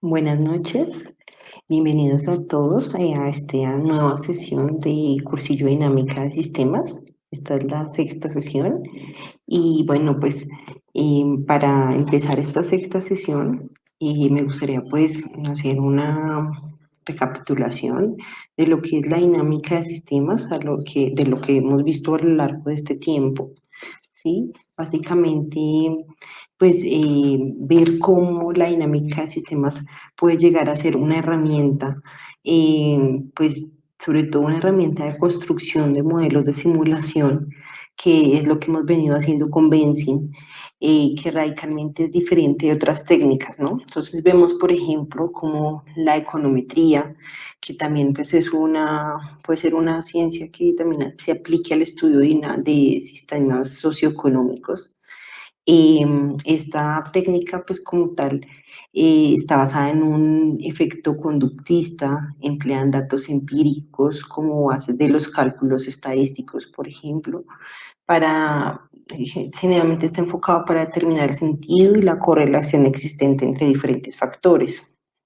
Buenas noches, bienvenidos a todos a esta nueva sesión de Cursillo Dinámica de Sistemas. Esta es la sexta sesión y bueno, pues para empezar esta sexta sesión me gustaría pues hacer una recapitulación de lo que es la dinámica de sistemas, de lo que hemos visto a lo largo de este tiempo. ¿Sí? Básicamente, pues ver cómo la dinámica de sistemas puede llegar a ser una herramienta, pues sobre todo una herramienta de construcción de modelos de simulación, que es lo que hemos venido haciendo con Benzin, que radicalmente es diferente de otras técnicas, ¿no? Entonces vemos, por ejemplo, como la econometría, que también pues puede ser una ciencia que también se aplique al estudio de sistemas socioeconómicos. Esta técnica, pues como tal, está basada en un efecto conductista, emplean datos empíricos como bases de los cálculos estadísticos, por ejemplo, generalmente está enfocado para determinar el sentido y la correlación existente entre diferentes factores,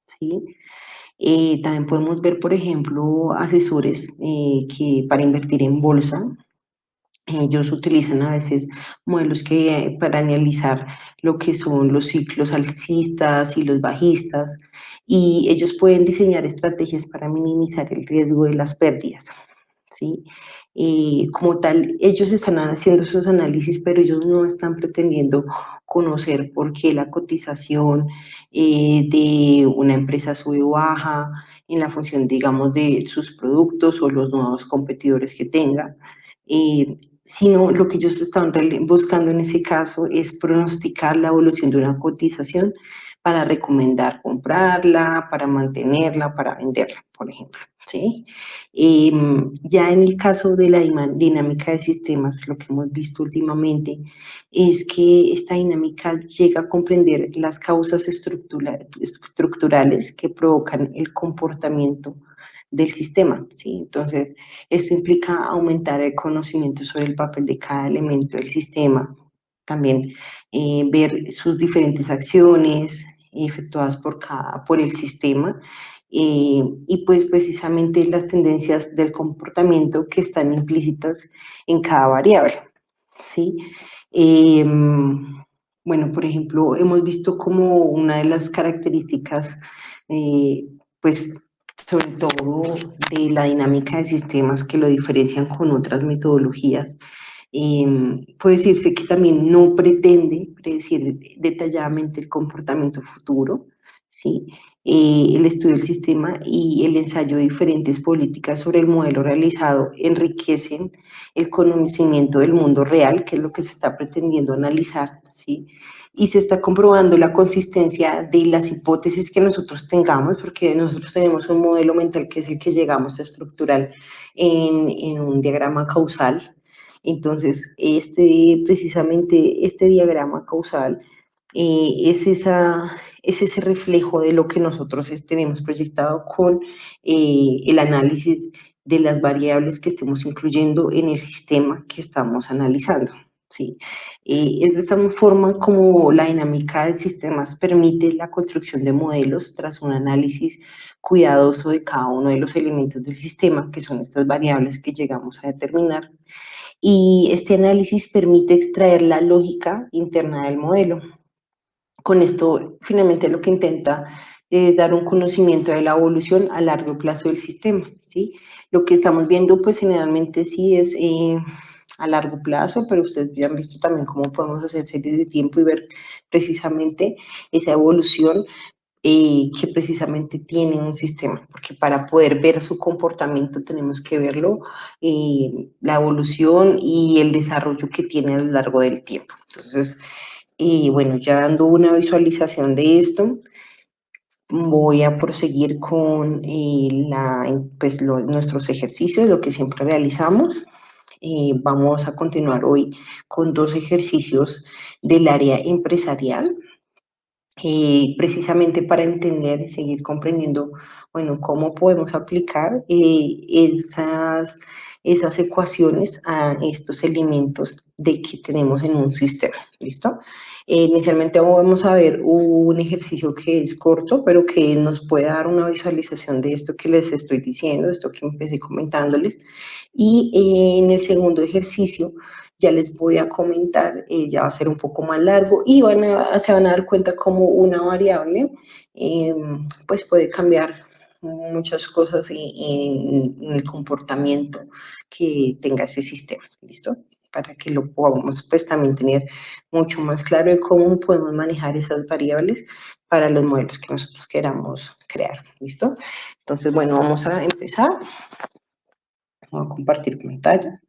¿sí? También podemos ver, por ejemplo, asesores que para invertir en bolsa, ellos utilizan a veces modelos para analizar lo que son los ciclos alcistas y los bajistas, y ellos pueden diseñar estrategias para minimizar el riesgo de las pérdidas, ¿sí? Como tal, ellos están haciendo esos análisis, pero ellos no están pretendiendo conocer por qué la cotización de una empresa sube o baja en la función, digamos, de sus productos o los nuevos competidores que tenga, sino lo que ellos están buscando en ese caso es pronosticar la evolución de una cotización para recomendar comprarla, para mantenerla, para venderla, por ejemplo, ¿sí? Ya en el caso de la dinámica de sistemas, lo que hemos visto últimamente es que esta dinámica llega a comprender las causas estructurales que provocan el comportamiento del sistema, ¿sí? Entonces, esto implica aumentar el conocimiento sobre el papel de cada elemento del sistema, también ver sus diferentes acciones efectuadas por el sistema, y pues precisamente las tendencias del comportamiento que están implícitas en cada variable, ¿sí? Eh, bueno, por ejemplo, hemos visto como una de las características, pues sobre todo de la dinámica de sistemas que lo diferencian con otras metodologías, puede decirse que también no pretende predecir detalladamente el comportamiento futuro, ¿sí? El estudio del sistema y el ensayo de diferentes políticas sobre el modelo realizado enriquecen el conocimiento del mundo real, que es lo que se está pretendiendo analizar, ¿sí? Y se está comprobando la consistencia de las hipótesis que nosotros tengamos, porque nosotros tenemos un modelo mental que es el que llegamos a estructurar en un diagrama causal. Entonces, precisamente este diagrama causal es ese reflejo de lo que nosotros tenemos proyectado con el análisis de las variables que estemos incluyendo en el sistema que estamos analizando, ¿sí? Es de esta forma como la dinámica de sistemas permite la construcción de modelos tras un análisis cuidadoso de cada uno de los elementos del sistema, que son estas variables que llegamos a determinar, y este análisis permite extraer la lógica interna del modelo. Con esto, finalmente, lo que intenta es dar un conocimiento de la evolución a largo plazo del sistema, ¿sí? Lo que estamos viendo, pues, generalmente sí es a largo plazo, pero ustedes ya han visto también cómo podemos hacer series de tiempo y ver precisamente esa evolución que precisamente tiene un sistema, porque para poder ver su comportamiento tenemos que verlo, la evolución y el desarrollo que tiene a lo largo del tiempo. Entonces, bueno, ya dando una visualización de esto, voy a proseguir con nuestros ejercicios, lo que siempre realizamos. Vamos a continuar hoy con dos ejercicios del área empresarial, precisamente para entender y seguir comprendiendo, bueno, cómo podemos aplicar esas ecuaciones a estos elementos de que tenemos en un sistema, ¿listo? Inicialmente vamos a ver un ejercicio que es corto, pero que nos puede dar una visualización de esto que les estoy diciendo, esto que empecé comentándoles. Y en el segundo ejercicio ya les voy a comentar, ya va a ser un poco más largo y se van a dar cuenta cómo una variable pues puede cambiar muchas cosas en el comportamiento que tenga ese sistema, ¿listo? Para que lo podamos pues también tener mucho más claro de cómo podemos manejar esas variables para los modelos que nosotros queramos crear, ¿listo? Entonces, bueno, vamos a empezar. Voy a compartir pantalla.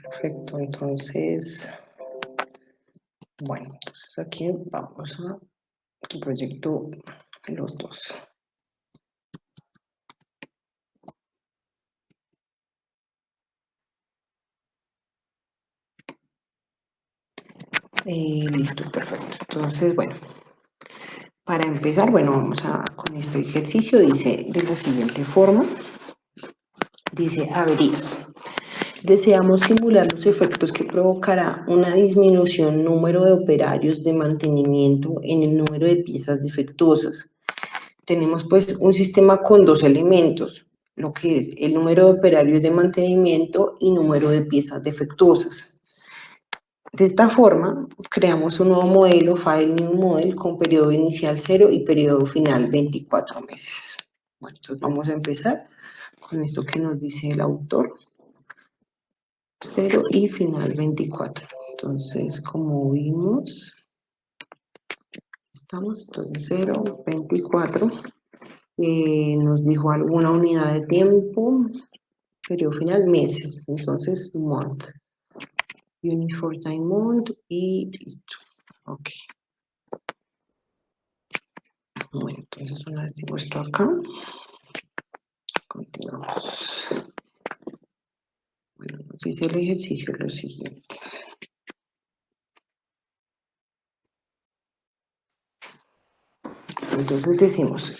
Perfecto, entonces, bueno, entonces aquí vamos a proyecto los dos. Listo, perfecto. Entonces, bueno, para empezar, bueno, vamos a con este ejercicio, dice de la siguiente forma, dice averías. Deseamos simular los efectos que provocará una disminución número de operarios de mantenimiento en el número de piezas defectuosas. Tenemos pues un sistema con dos elementos, lo que es el número de operarios de mantenimiento y número de piezas defectuosas. De esta forma, creamos un nuevo modelo, File New Model, con periodo inicial 0 y periodo final 24 meses. Bueno, entonces vamos a empezar con esto que nos dice el autor. 0 y final 24. Entonces, como vimos, estamos, entonces 0, 24. Nos dijo alguna unidad de tiempo, periodo final, meses. Entonces, month. Unit for time month y listo. Ok. Bueno, entonces una vez tengo esto acá, continuamos. Bueno, nos dice el ejercicio lo siguiente. Entonces decimos,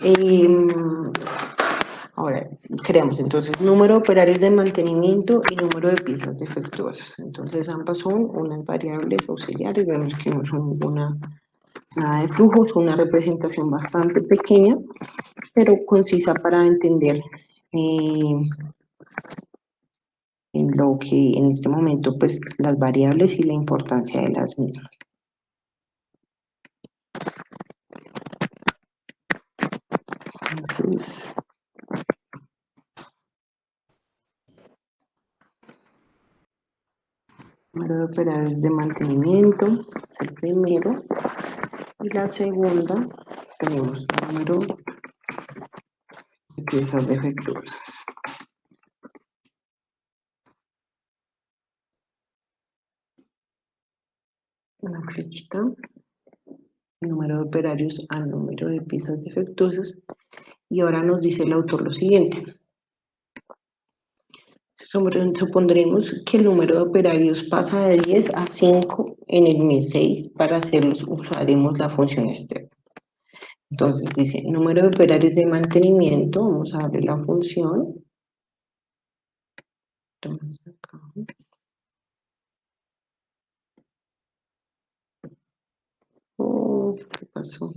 ahora creamos entonces número de operarios de mantenimiento y número de piezas defectuosas. Entonces ambas son unas variables auxiliares, vemos que no son nada de flujo, es una representación bastante pequeña, pero concisa para entender en lo que en este momento pues las variables y la importancia de las mismas. Entonces, número de operarios de mantenimiento es el primero y la segunda tenemos número de piezas defectuosas. Una flechita, número de operarios al número de piezas defectuosas, y ahora nos dice el autor lo siguiente. Supondremos que el número de operarios pasa de 10 a 5 en el mes 6. Para hacerlos usaremos la función step. Entonces dice número de operarios de mantenimiento, vamos a darle la función. Oh, ¿qué pasó?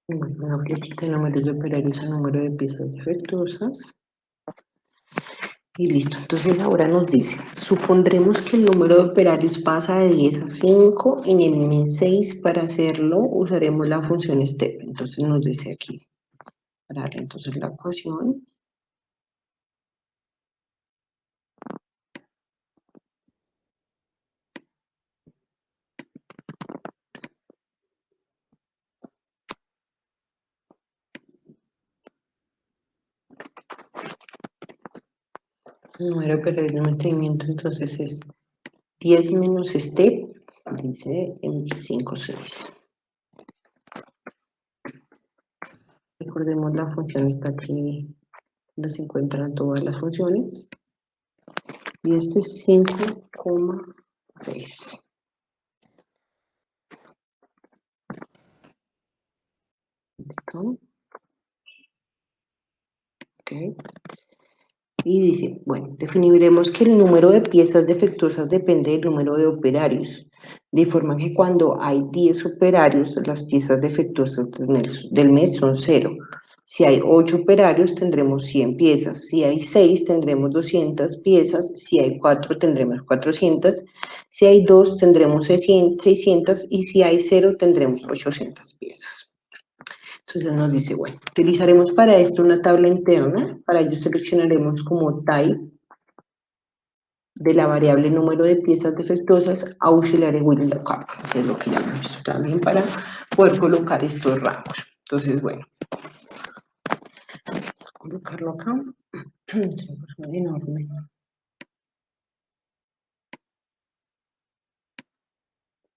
Una flechita de números de operarios a número de piezas defectuosas. Y listo. Entonces ahora nos dice, supondremos que el número de operarios pasa de 10 a 5. En el mes 6 para hacerlo usaremos la función step. Entonces nos dice aquí, para darle entonces la ecuación. El número de operarios de mantenimiento entonces es 10 menos step, dice en 5, 6. Recordemos la función está aquí, donde se encuentran todas las funciones. Y este es 5,6. ¿Listo? Ok. Y dice, bueno, definiremos que el número de piezas defectuosas depende del número de operarios, de forma que cuando hay 10 operarios, las piezas defectuosas del mes son 0. Si hay 8 operarios, tendremos 100 piezas. Si hay 6, tendremos 200 piezas. Si hay 4, tendremos 400. Si hay 2, tendremos 600. Y si hay 0, tendremos 800 piezas. Entonces nos dice, bueno, utilizaremos para esto una tabla interna. Para ello seleccionaremos como type de la variable número de piezas defectuosas auxiliar will lookup, que es lo que ya hemos visto también para poder colocar estos rangos. Entonces, bueno, vamos a colocarlo acá. Es enorme.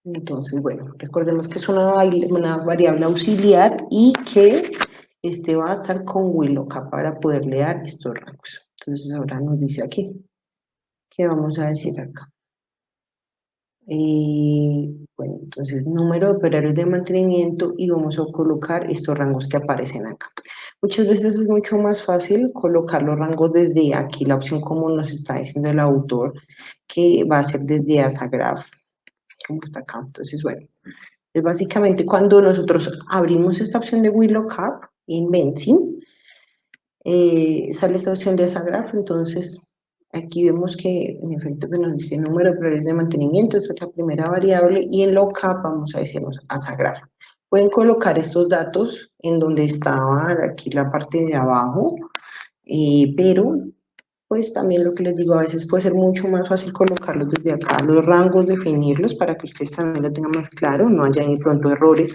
Entonces, bueno, recordemos que es una variable auxiliar y que este va a estar con will lookup para poderle dar estos rangos. Entonces, ahora nos dice aquí, ¿qué vamos a decir acá? Bueno, entonces número de operarios de mantenimiento y vamos a colocar estos rangos que aparecen acá. Muchas veces es mucho más fácil colocar los rangos desde aquí, la opción como nos está diciendo el autor, que va a ser desde ASAGRAPH, como está acá. Entonces, bueno, es básicamente cuando nosotros abrimos esta opción de VLOOKUP en Benzin, sale esta opción de ASAGRAPH, entonces aquí vemos que en efecto nos dice número de operarios de mantenimiento, esta es la primera variable, y en lookup vamos a decirnos ASAGRAPH. Pueden colocar estos datos en donde estaba aquí la parte de abajo, pero pues también lo que les digo, a veces puede ser mucho más fácil colocarlos desde acá, los rangos, definirlos para que ustedes también lo tengan más claro, no haya de pronto errores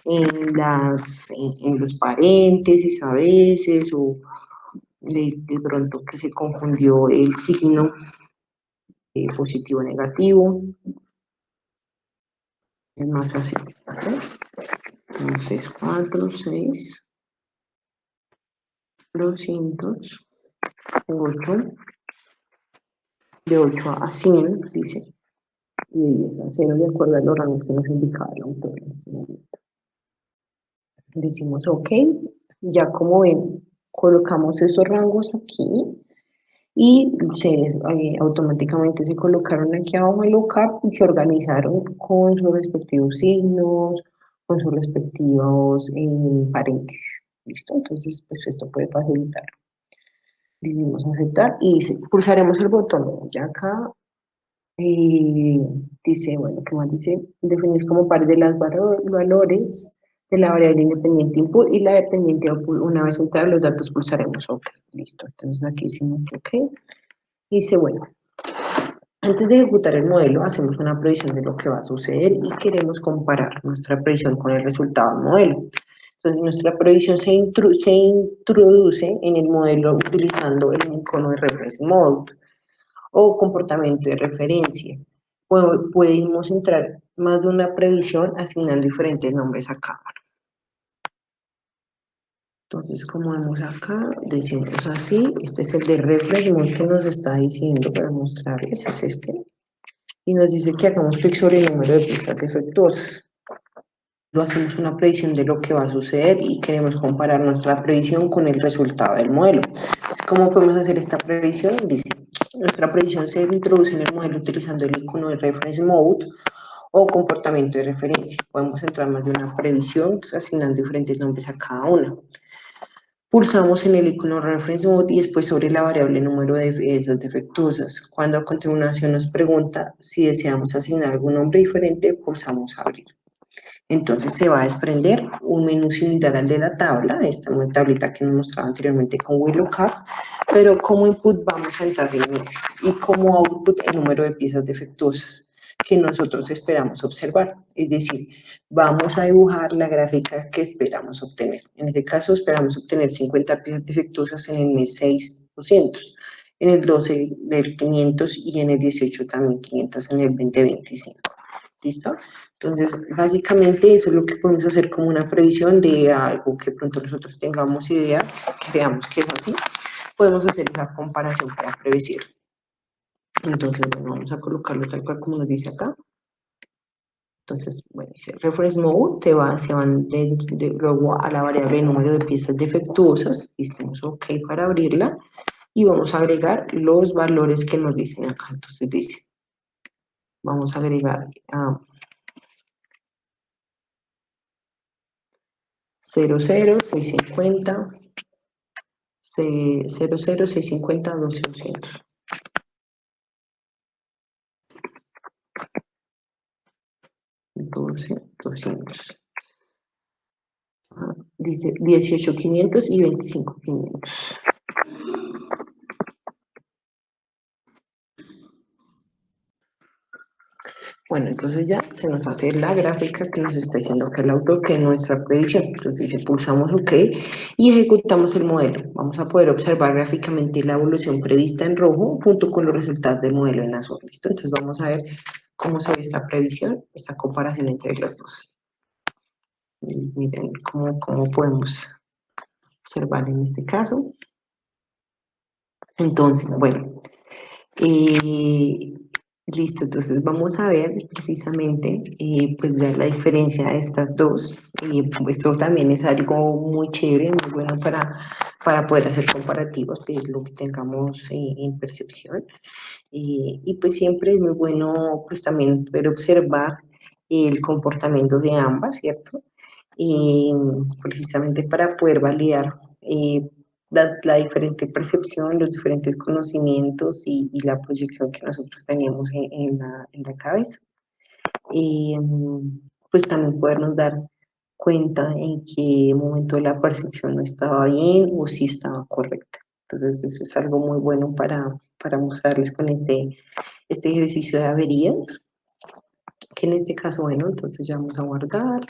en los paréntesis a veces, o de pronto que se confundió el signo positivo o negativo. Es más así. ¿Okay? Entonces, 4, 6, 200, 8, de 8 a 100, dice, y de 10 a 0, de acuerdo a los rangos que nos indicaba el autor en este momento. Decimos OK, ya como ven, colocamos esos rangos aquí, y automáticamente se colocaron aquí abajo en lookup y se organizaron con sus respectivos signos, con sus respectivos paréntesis. ¿Listo? Entonces, pues esto puede facilitar. Decimos aceptar y pulsaremos el botón. Ya acá dice, bueno, ¿qué más dice? Definir como par de los valores de la variable independiente input y la dependiente output. Una vez entrados los datos, pulsaremos OK. Listo. Entonces aquí decimos que OK. Dice, bueno, antes de ejecutar el modelo, hacemos una previsión de lo que va a suceder y queremos comparar nuestra previsión con el resultado del modelo. Entonces, nuestra previsión se introduce en el modelo utilizando el icono de Reference Mode o comportamiento de referencia. Podemos entrar más de una previsión asignando diferentes nombres a cada uno. Entonces, como vemos acá, decimos así, este es el de Reference Mode que nos está diciendo para mostrarles, es este. Y nos dice que hagamos clic sobre el número de piezas defectuosas. Lo hacemos una previsión de lo que va a suceder y queremos comparar nuestra previsión con el resultado del modelo. ¿Cómo podemos hacer esta previsión? Dice, nuestra previsión se introduce en el modelo utilizando el icono de Reference Mode o comportamiento de referencia. Podemos entrar más de una previsión, pues, asignando diferentes nombres a cada una. Pulsamos en el icono Reference Mode y después sobre la variable número de piezas defectuosas. Cuando a continuación nos pregunta si deseamos asignar algún nombre diferente, pulsamos Abrir. Entonces se va a desprender un menú similar al de la tabla, esta es una tablita que nos mostraba anteriormente con VLOOKUP, pero como input vamos a entrar en meses y como output el número de piezas defectuosas que nosotros esperamos observar. Es decir, vamos a dibujar la gráfica que esperamos obtener. En este caso esperamos obtener 50 piezas defectuosas en el mes 6, 200, en el 12 del 500 y en el 18 también 500 en el 2025. ¿Listo? Entonces, básicamente eso es lo que podemos hacer como una previsión de algo que pronto nosotros tengamos idea, que veamos que es así. Podemos hacer esa comparación para predecir. Entonces, bueno, vamos a colocarlo tal cual como nos dice acá. Entonces, bueno, dice Reference Mode, se van luego a la variable número de piezas defectuosas, y estamos OK para abrirla, y vamos a agregar los valores que nos dicen acá. Entonces dice, vamos a agregar 00, 650, 00, 650, 12, 200. Entonces, 200. Dice 18,500 y 25,500. Bueno, entonces ya se nos hace la gráfica que nos está diciendo que el autor, que es nuestra predicción. Entonces dice, pulsamos OK y ejecutamos el modelo. Vamos a poder observar gráficamente la evolución prevista en rojo junto con los resultados del modelo en azul. ¿Listo? Entonces vamos a ver cómo se ve esta previsión, esta comparación entre los dos. Y miren cómo podemos observar en este caso. Entonces, bueno, listo, entonces vamos a ver precisamente pues ya la diferencia de estas dos. Pues esto también es algo muy chévere, muy bueno para poder hacer comparativos de lo que tengamos en percepción. Y pues siempre es muy bueno pues también poder observar el comportamiento de ambas, ¿cierto? Precisamente para poder validar la diferente percepción, los diferentes conocimientos y la proyección que nosotros teníamos en la cabeza. Pues también podernos dar cuenta en qué momento la percepción no estaba bien o si estaba correcta. Entonces eso es algo muy bueno para mostrarles con este ejercicio de averías, que en este caso, bueno, entonces ya vamos a guardar,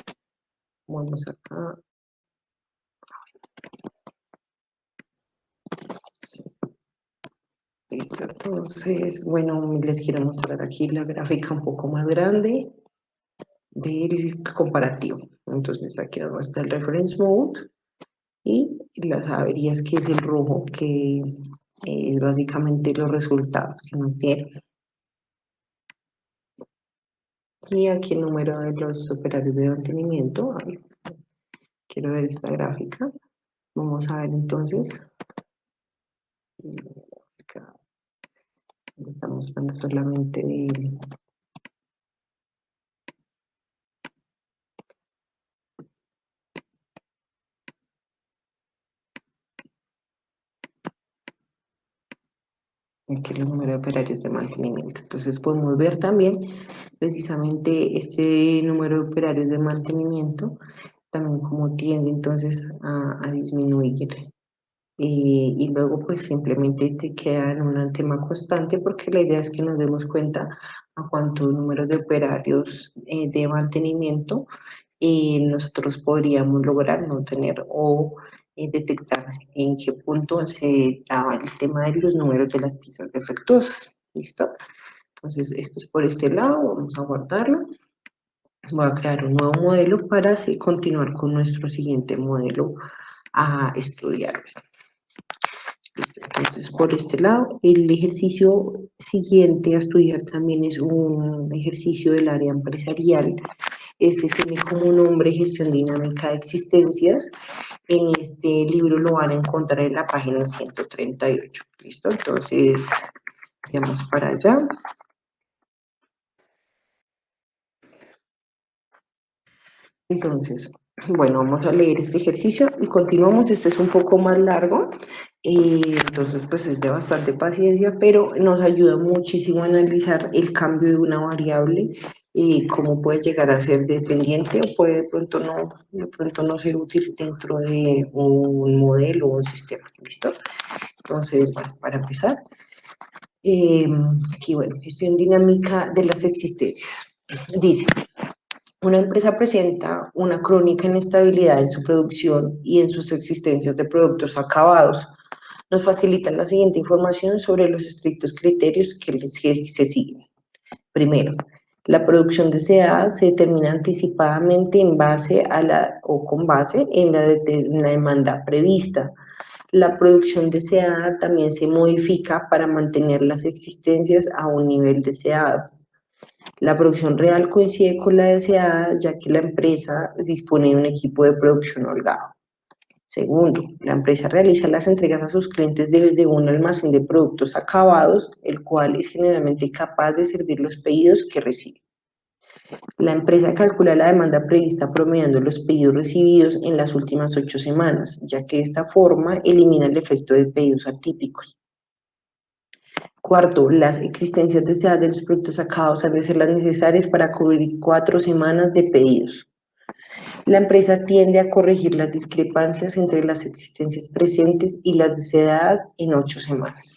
vamos acá. Listo, entonces, bueno, les quiero mostrar aquí la gráfica un poco más grande del comparativo. Entonces aquí está el reference mode y las averías, que es el rojo, que es básicamente los resultados que nos dieron. Y aquí el número de los operarios de mantenimiento. Ay, quiero ver esta gráfica. Vamos a ver entonces. Acá estamos mostrando solamente aquí el número de operarios de mantenimiento. Entonces podemos ver también precisamente este número de operarios de mantenimiento, también cómo tiende entonces a disminuir. Y luego pues simplemente te queda en un tema constante, porque la idea es que nos demos cuenta a cuántos números de operarios de mantenimiento nosotros podríamos lograr no tener o detectar en qué punto se daba el tema de los números de las piezas defectuosas. ¿Listo? Entonces, esto es por este lado, vamos a guardarlo. Voy a crear un nuevo modelo para así continuar con nuestro siguiente modelo a estudiar. Listo. Entonces, por este lado, el ejercicio siguiente a estudiar también es un ejercicio del área empresarial. Este tiene como nombre Gestión Dinámica de Existencias. En este libro lo van a encontrar en la página 138. ¿Listo? Entonces, vamos para allá. Entonces, bueno, vamos a leer este ejercicio y continuamos. Este es un poco más largo, entonces pues es de bastante paciencia, pero nos ayuda muchísimo a analizar el cambio de una variable y cómo puede llegar a ser dependiente o puede de pronto no ser útil dentro de un modelo o un sistema. ¿Listo? Entonces, bueno, para empezar, eh, aquí, bueno, gestión dinámica de las existencias. Dice, una empresa presenta una crónica inestabilidad en su producción y en sus existencias de productos acabados. Nos facilitan la siguiente información sobre los estrictos criterios que se siguen. Primero, la producción deseada se determina anticipadamente en base a la o con base en la demanda prevista. La producción deseada también se modifica para mantener las existencias a un nivel deseado. La producción real coincide con la deseada, ya que la empresa dispone de un equipo de producción holgado. Segundo, la empresa realiza las entregas a sus clientes desde un almacén de productos acabados, el cual es generalmente capaz de servir los pedidos que recibe. La empresa calcula la demanda prevista promediando los pedidos recibidos en las últimas 8 semanas, ya que de esta forma elimina el efecto de pedidos atípicos. Cuarto, las existencias deseadas de los productos acabados han de ser las necesarias para cubrir 4 semanas de pedidos. La empresa tiende a corregir las discrepancias entre las existencias presentes y las deseadas en 8 semanas.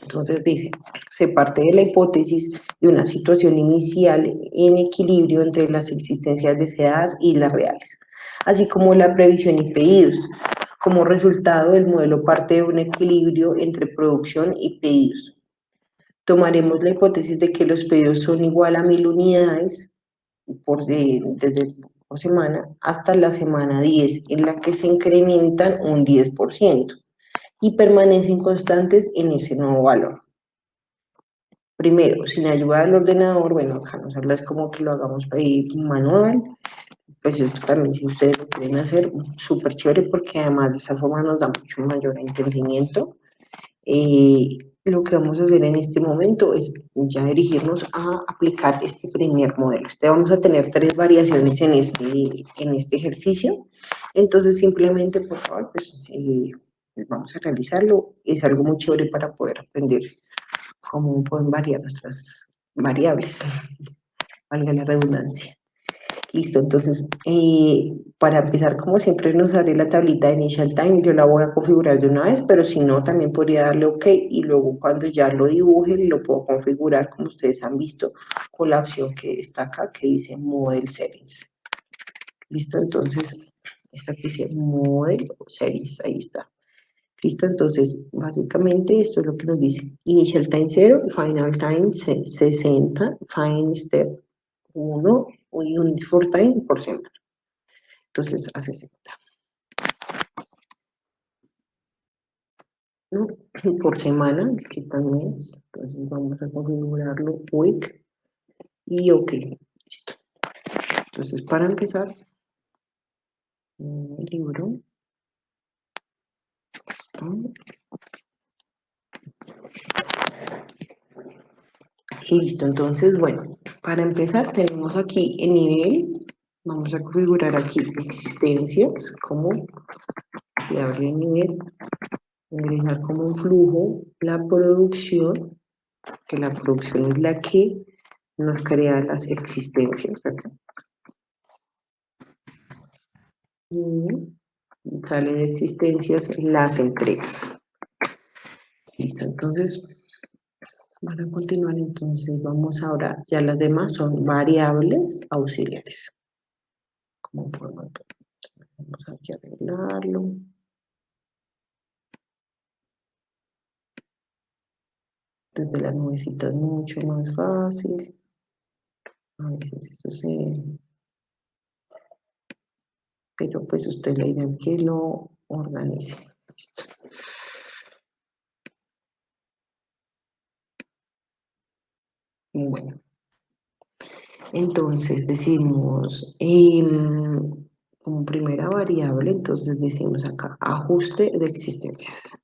Entonces dice, se parte de la hipótesis de una situación inicial en equilibrio entre las existencias deseadas y las reales, así como la previsión y pedidos. Como resultado, el modelo parte de un equilibrio entre producción y pedidos. Tomaremos la hipótesis de que los pedidos son igual a 1000 unidades por semana hasta la semana 10, en la que se incrementan un 10% y permanecen constantes en ese nuevo valor. Primero, sin ayuda del ordenador, bueno, acá nos habla es como que lo hagamos ahí manual, pues esto también si ustedes lo quieren hacer, súper chévere porque además de esa forma nos da mucho mayor entendimiento. Lo que vamos a hacer en este momento es ya dirigirnos a aplicar este primer modelo. Vamos a tener 3 variaciones en este ejercicio, entonces simplemente, por favor, vamos a realizarlo. Es algo muy chévere para poder aprender cómo pueden variar nuestras variables, valga la redundancia. Listo, entonces, para empezar, como siempre, nos haré la tablita de Initial Time, yo la voy a configurar de una vez, pero si no, también podría darle OK y luego cuando ya lo dibuje, lo puedo configurar, como ustedes han visto, con la opción que está acá, que dice Model Settings. Listo, entonces, esta que dice Model Settings, ahí está. Listo, entonces, básicamente esto es lo que nos dice. Initial Time 0, Final Time 60, Final Step 1 y un for time por semana. Entonces, a 60. ¿No? Por semana, que también es. Entonces, vamos a configurarlo week y OK. Listo. Entonces, para empezar, el libro. Listo, entonces, bueno, para empezar tenemos aquí el nivel, vamos a configurar aquí existencias, como fiable el nivel, ingresar como un flujo, la producción, que la producción es la que nos crea las existencias, ¿verdad? Y sale de existencias las entregas. Listo, entonces, para continuar, entonces vamos ahora, ya las demás son variables auxiliares. Como formato. Vamos aquí a arreglarlo. Desde la nubecita es mucho más fácil. A veces esto se... Pero pues usted la idea es que lo organice. Listo. Bueno, entonces decimos, como primera variable, entonces decimos acá, ajuste de existencias.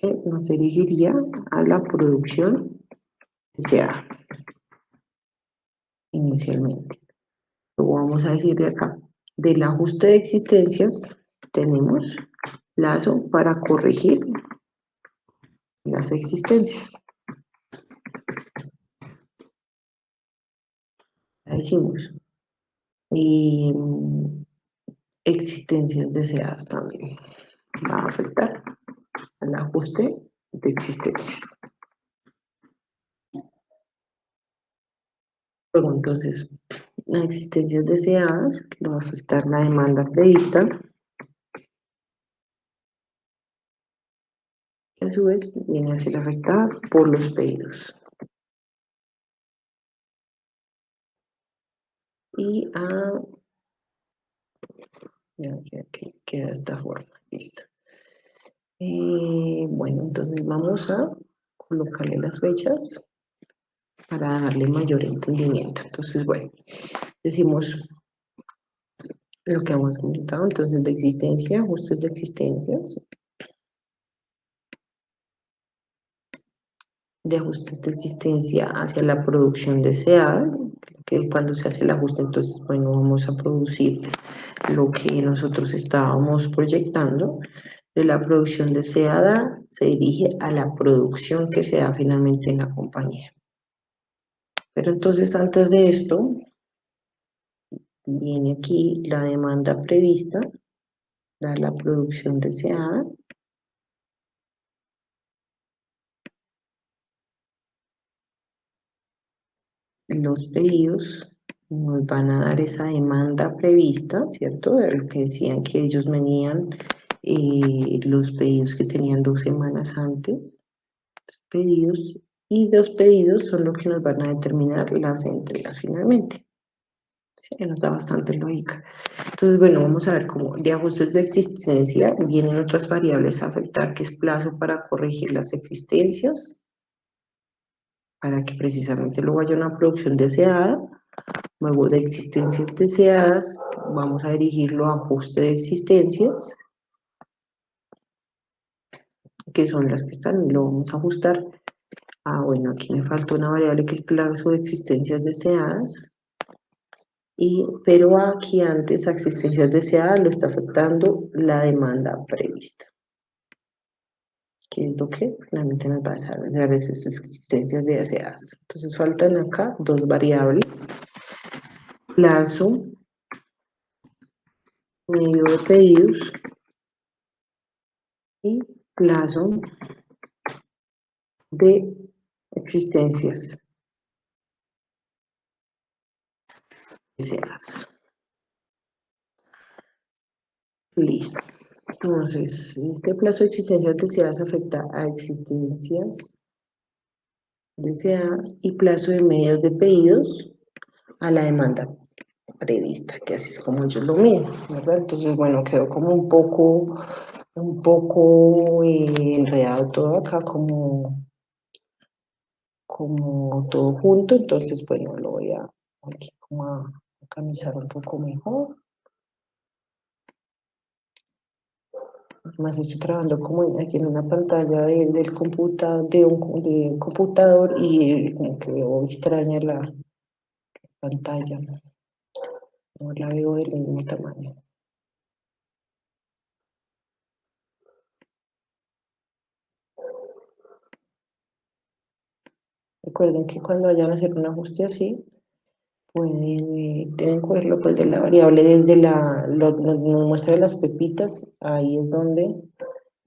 que nos dirigiría a la producción deseada inicialmente. Luego vamos a decir de acá, del ajuste de existencias tenemos plazo para corregir las existencias. Ya decimos. Y existencias deseadas también va a afectar al ajuste de existencias. Luego, entonces, las existencias deseadas que va a afectar la demanda prevista, que a su vez viene a ser afectada por los pedidos. Y ya queda de esta forma, listo. Bueno, entonces vamos a colocarle las fechas para darle mayor entendimiento. Entonces, bueno, decimos lo que hemos comentado, entonces de existencia, ajustes de existencias, de ajustes de existencia hacia la producción deseada, que cuando se hace el ajuste, entonces, bueno, vamos a producir lo que nosotros estábamos proyectando. De la producción deseada se dirige a la producción que se da finalmente en la compañía. Pero entonces, antes de esto, viene aquí la demanda prevista, la producción deseada, los pedidos nos van a dar esa demanda prevista, ¿cierto? De lo que decían que ellos venían, los pedidos que tenían 2 semanas antes, pedidos, y los pedidos son los que nos van a determinar las entregas finalmente. Sí, nos da bastante lógica. Entonces, bueno, vamos a ver cómo de ajustes de existencia vienen otras variables a afectar, que es plazo para corregir las existencias, para que precisamente luego haya una producción deseada. Luego de existencias deseadas, vamos a dirigirlo a ajuste de existencias, que son las que están, y lo vamos a ajustar. Bueno, aquí me falta una variable que es plazo de existencias deseadas, pero aquí antes a existencias deseadas lo está afectando la demanda prevista, que es lo que finalmente nos va a dar esas existencias deseadas. Entonces faltan acá dos variables, plazo medio de pedidos y plazo de existencias deseadas. Listo. Entonces, este plazo de existencias deseadas afecta a existencias deseadas y plazo de medios de pedidos a la demanda prevista, que así es como ellos lo miden, ¿verdad? Entonces, bueno, quedó como un poco enredado todo acá, como todo junto, entonces, bueno, lo voy a aquí como a organizar un poco mejor. Además estoy trabajando como aquí en una pantalla del de computador y como que veo extraña la pantalla, no la veo del mismo tamaño. Recuerden que cuando vayan a hacer un ajuste así, pueden, deben cogerlo pues de la variable desde nos muestra las pepitas, ahí es donde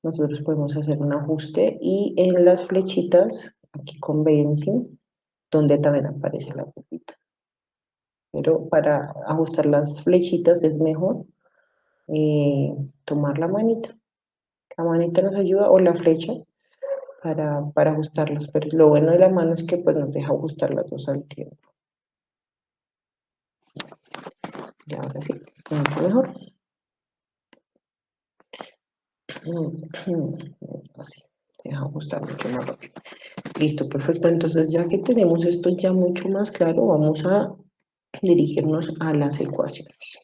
nosotros podemos hacer un ajuste y en las flechitas, aquí con Benzing, donde también aparece la pepita. Pero para ajustar las flechitas es mejor tomar la manita. La manita nos ayuda, o la flecha, para ajustarlas. Pero lo bueno de la mano es que pues nos deja ajustar las dos al tiempo. Ya ahora sí, mucho mejor. Así, deja ajustar mucho más rápido. Listo, perfecto. Entonces, ya que tenemos esto ya mucho más claro, vamos a dirigirnos a las ecuaciones.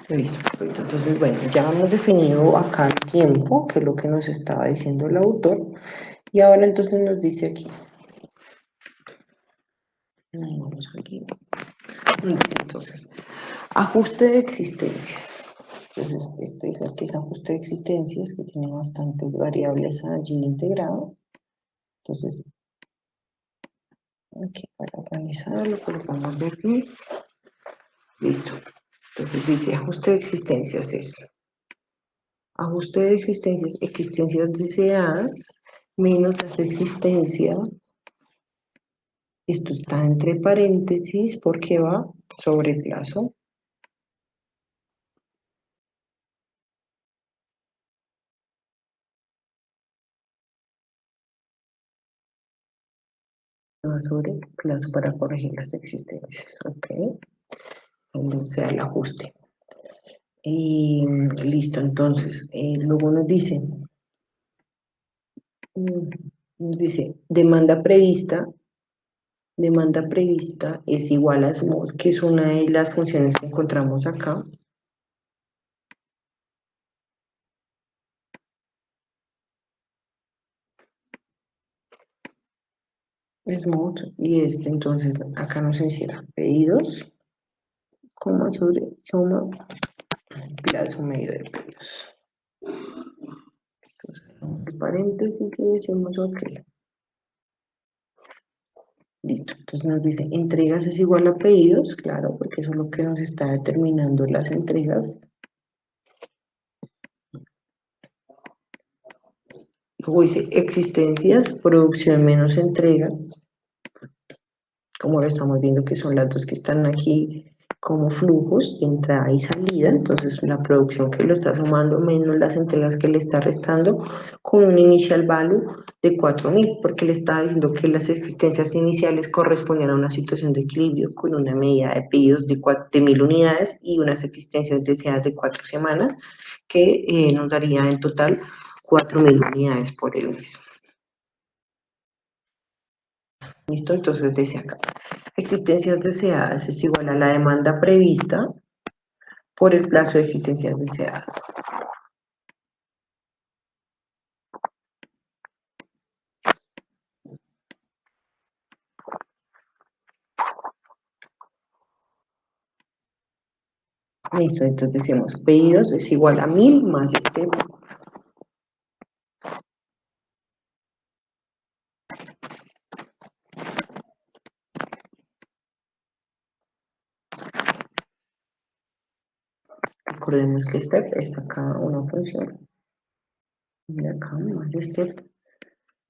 Listo, perfecto. Entonces, bueno, ya hemos definido acá el tiempo, que es lo que nos estaba diciendo el autor, y ahora entonces nos dice aquí, vamos aquí, entonces, ajuste de existencias. Entonces, este es el que es ajuste de existencias, que tiene bastantes variables allí integradas. Entonces, aquí para organizarlo, colocamos de aquí. Listo. Entonces dice ajuste de existencias es ajuste de existencias, existencias deseadas menos las existencias. Esto está entre paréntesis porque va sobre plazo. Va sobre plazo para corregir las existencias. Ok. Donde sea el ajuste. Y listo, entonces, luego nos dice, demanda prevista es igual a SMOD, que es una de las funciones que encontramos acá. SMOD, y este entonces acá nos encierra pedidos, coma sobre, coma, plazo medio de pedidos. Entonces, paréntesis y decimos ok. Listo, entonces nos dice entregas es igual a pedidos, claro, porque eso es lo que nos está determinando las entregas. Luego dice existencias, producción menos entregas, como lo estamos viendo que son las dos que están aquí como flujos de entrada y salida, entonces la producción que lo está sumando menos las entregas que le está restando con un initial value de 4.000, porque le está diciendo que las existencias iniciales correspondían a una situación de equilibrio con una medida de pedidos de 1.000 unidades y unas existencias deseadas de 4 semanas que nos daría en total 4.000 unidades por el mes. ¿Listo? Entonces dice acá, existencias deseadas es igual a la demanda prevista por el plazo de existencias deseadas. Listo, entonces decimos pedidos es igual a 1.000 más este. Recordemos que step es acá una función. Y acá más step,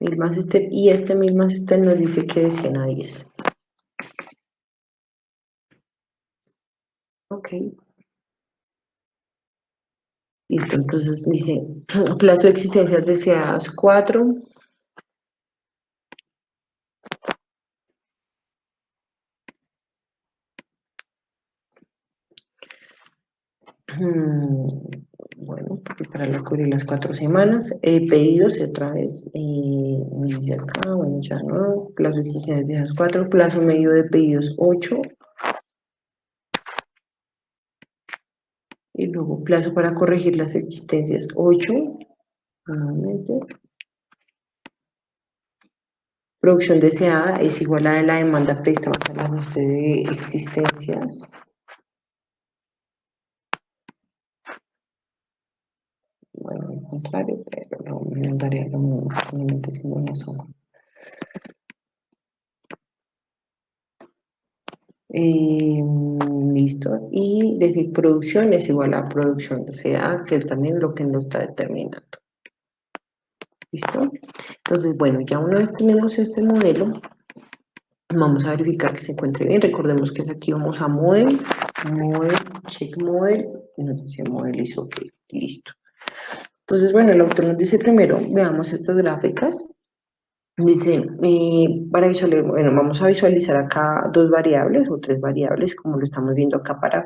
1.000 más step, y este 1.000 más step nos dice que de 100 a 10. Ok. Listo, entonces dice plazo de existencias deseadas 4. Bueno, y para cubrir las 4 semanas, pedidos otra vez, dice acá, bueno, ya no, plazo de existencias de esas 4, plazo medio de pedidos 8, y luego plazo para corregir las existencias 8, nuevamente, producción deseada es igual a la demanda prevista más el ajuste de existencias, bueno, al contrario, pero no me daría lo mismo, solamente siendo una suma. Listo, y decir producción es igual a producción deseada, que es también lo que nos está determinando. ¿Listo? Entonces, bueno, ya una vez tenemos este modelo, vamos a verificar que se encuentre bien. Recordemos que aquí vamos a model, check model, y nos dice model is ok, listo. Entonces, bueno, el autor nos dice primero, veamos estas gráficas. Dice, para visualizar, bueno, vamos a visualizar acá 2 variables o 3 variables, como lo estamos viendo acá, para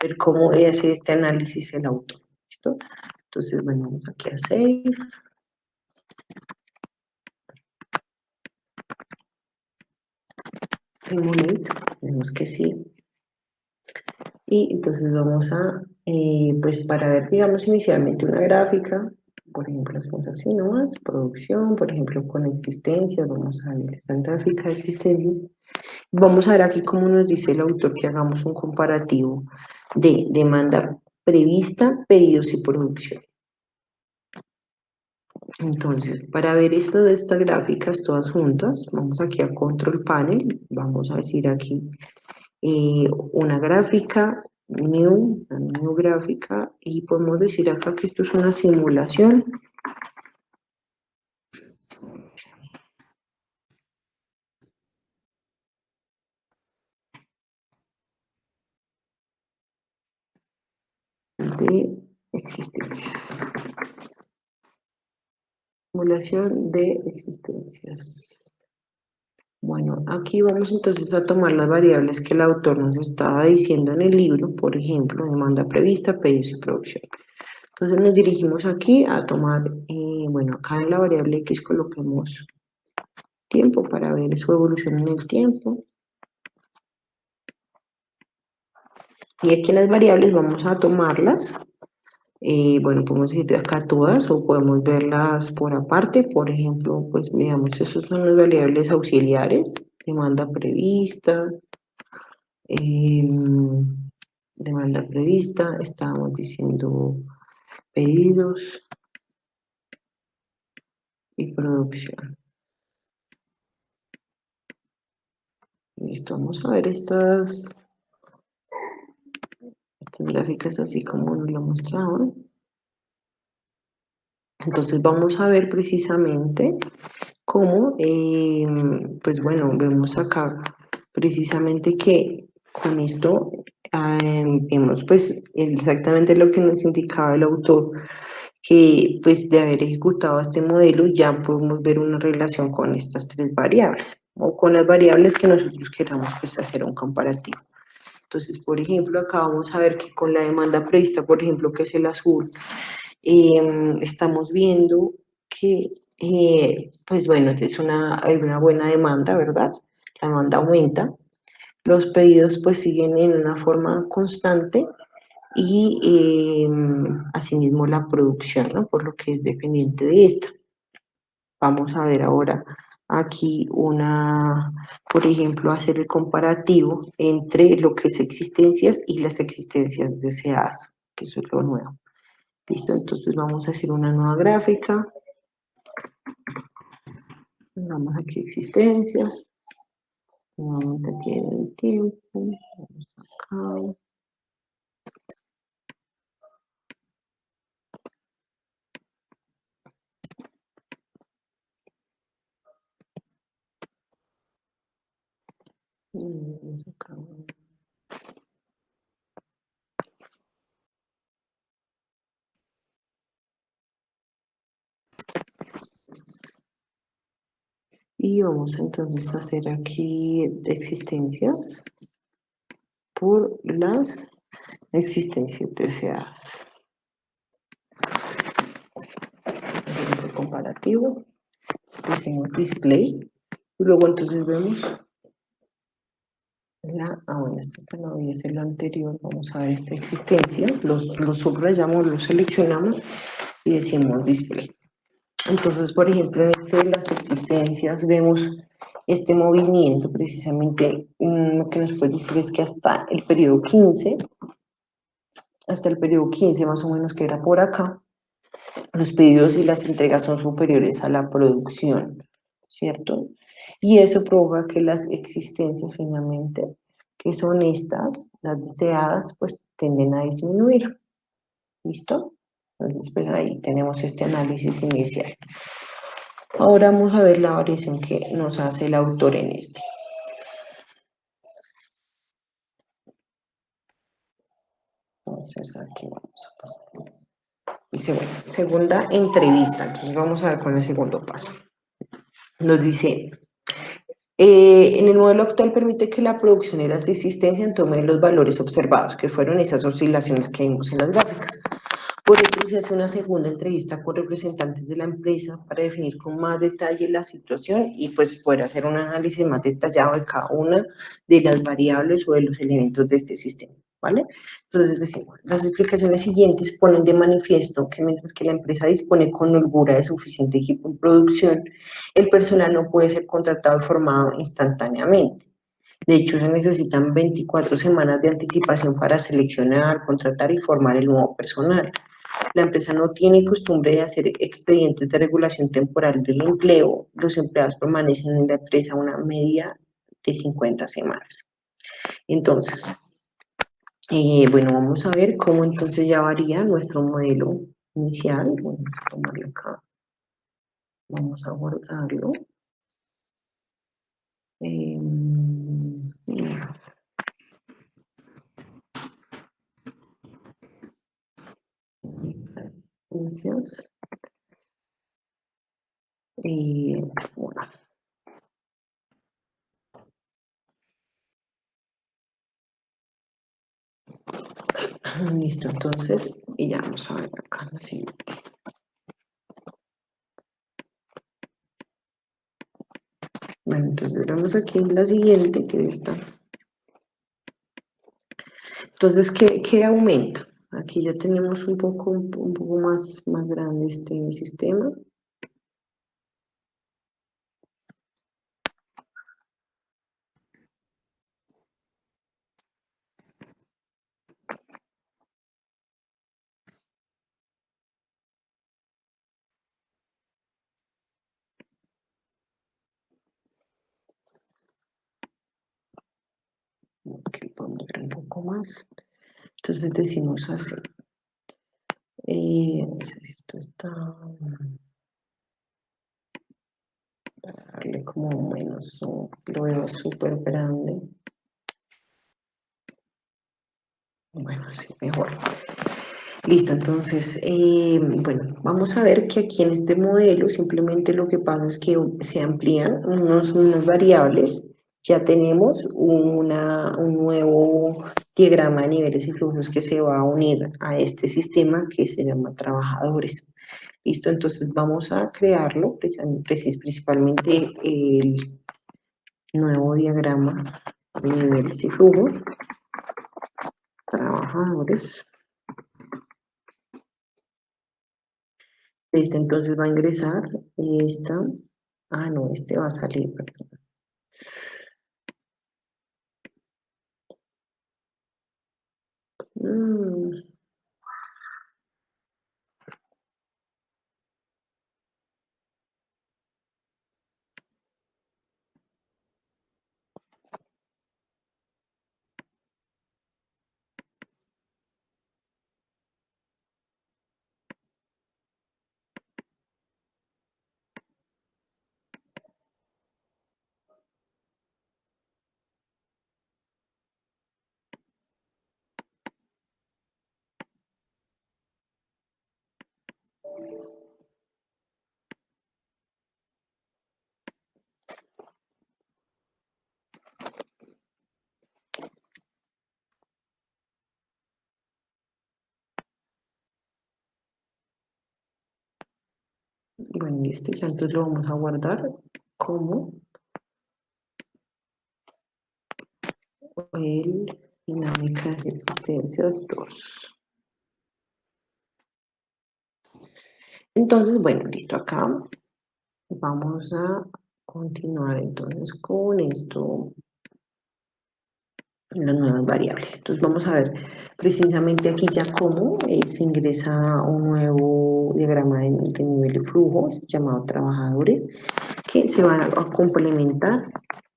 ver cómo hace este análisis el autor. ¿Listo? Entonces, bueno, vamos aquí a Save. Simulate, vemos que sí. Y entonces vamos a Pues para ver, digamos, inicialmente una gráfica, por ejemplo, hacemos así nomás, producción, por ejemplo, con existencias, vamos a ver esta gráfica de existencias. Vamos a ver aquí cómo nos dice el autor que hagamos un comparativo de demanda prevista, pedidos y producción. Entonces, para ver esto de estas gráficas todas juntas, vamos aquí a Control Panel, vamos a decir aquí una gráfica, una new gráfica, y podemos decir acá que esto es una simulación de existencias. Simulación de existencias. Bueno, aquí vamos entonces a tomar las variables que el autor nos estaba diciendo en el libro, por ejemplo, demanda prevista, pedidos y producción. Entonces nos dirigimos aquí a tomar, bueno, acá en la variable X coloquemos tiempo para ver su evolución en el tiempo. Y aquí en las variables vamos a tomarlas. Bueno, podemos ir de acá todas o podemos verlas por aparte. Por ejemplo, pues veamos, esos son las variables auxiliares, demanda prevista, demanda prevista, estábamos diciendo pedidos y producción. Listo, vamos a ver estas gráficas así como nos lo mostraban. Entonces vamos a ver precisamente cómo, pues bueno, vemos acá precisamente que con esto vemos pues exactamente lo que nos indicaba el autor, que pues de haber ejecutado este modelo ya podemos ver una relación con estas tres variables o con las variables que nosotros queramos pues hacer un comparativo. Entonces, por ejemplo, acá vamos a ver que con la demanda prevista, por ejemplo, que es el azul, estamos viendo que, pues bueno, hay una buena demanda, ¿verdad? La demanda aumenta, los pedidos pues siguen en una forma constante y asimismo la producción, ¿no? Por lo que es dependiente de esta. Vamos a ver ahora aquí por ejemplo, hacer el comparativo entre lo que es existencias y las existencias deseadas, que eso es lo nuevo. Listo, entonces vamos a hacer una nueva gráfica. Vamos aquí existencias. Nuevamente aquí en el tiempo. Vamos acá. Vamos acá. Y vamos entonces a hacer aquí existencias por las existencias deseadas. Hacemos el comparativo, hacemos display y luego entonces vemos bueno, esta no voy a hacer la anterior, vamos a ver esta existencia, los subrayamos, los seleccionamos y decimos display. Entonces, por ejemplo, en este de las existencias vemos este movimiento, precisamente lo que nos puede decir es que hasta el periodo 15 más o menos, que era por acá, los pedidos y las entregas son superiores a la producción, ¿cierto? Y eso provoca que las existencias finalmente, que son estas, las deseadas, pues tienden a disminuir, ¿listo? Entonces, pues ahí tenemos este análisis inicial. Ahora vamos a ver la variación que nos hace el autor en este. Entonces aquí vamos a pasar. Dice, bueno, segunda entrevista. Entonces vamos a ver con el segundo paso. Nos dice, en el modelo actual permite que la producción y las existencias tomen los valores observados, que fueron esas oscilaciones que vimos en las gráficas. Por ello se hace una segunda entrevista con representantes de la empresa para definir con más detalle la situación y pues poder hacer un análisis más detallado de cada una de las variables o de los elementos de este sistema. ¿vale? Entonces decimos, las explicaciones siguientes ponen de manifiesto que mientras que la empresa dispone con holgura de suficiente equipo en producción, el personal no puede ser contratado y formado instantáneamente. De hecho, se necesitan 24 semanas de anticipación para seleccionar, contratar y formar el nuevo personal. La empresa no tiene costumbre de hacer expedientes de regulación temporal del empleo. Los empleados permanecen en la empresa una media de 50 semanas. Entonces, bueno, vamos a ver cómo entonces ya varía nuestro modelo inicial. Bueno, vamos a tomarlo acá. Vamos a guardarlo. Eh, Inicios. Bueno, listo, entonces, y ya vamos a ver acá la siguiente. Bueno, entonces vemos aquí en la siguiente, que está. Entonces, ¿qué aumenta? Aquí ya tenemos un poco más grande este sistema. Aquí podemos ver un poco más. Entonces decimos así. Esto está, para darle como menos, lo veo súper grande. Bueno, sí, mejor. Listo, entonces, bueno, vamos a ver que aquí en este modelo simplemente lo que pasa es que se amplían unas variables. Ya tenemos un nuevo diagrama de niveles y flujos que se va a unir a este sistema que se llama trabajadores. Listo, entonces vamos a crearlo, principalmente el nuevo diagrama de niveles y flujos, trabajadores. Este entonces va a ingresar esta, no, este va a salir, perdón. Mm, bueno, y este ya entonces lo vamos a guardar como el dinámicas de existencias 2. Entonces, bueno, listo, acá vamos a continuar entonces con esto, las nuevas variables. Entonces vamos a ver precisamente aquí ya cómo se ingresa un nuevo diagrama de nivel de flujo llamado trabajadores que se van a complementar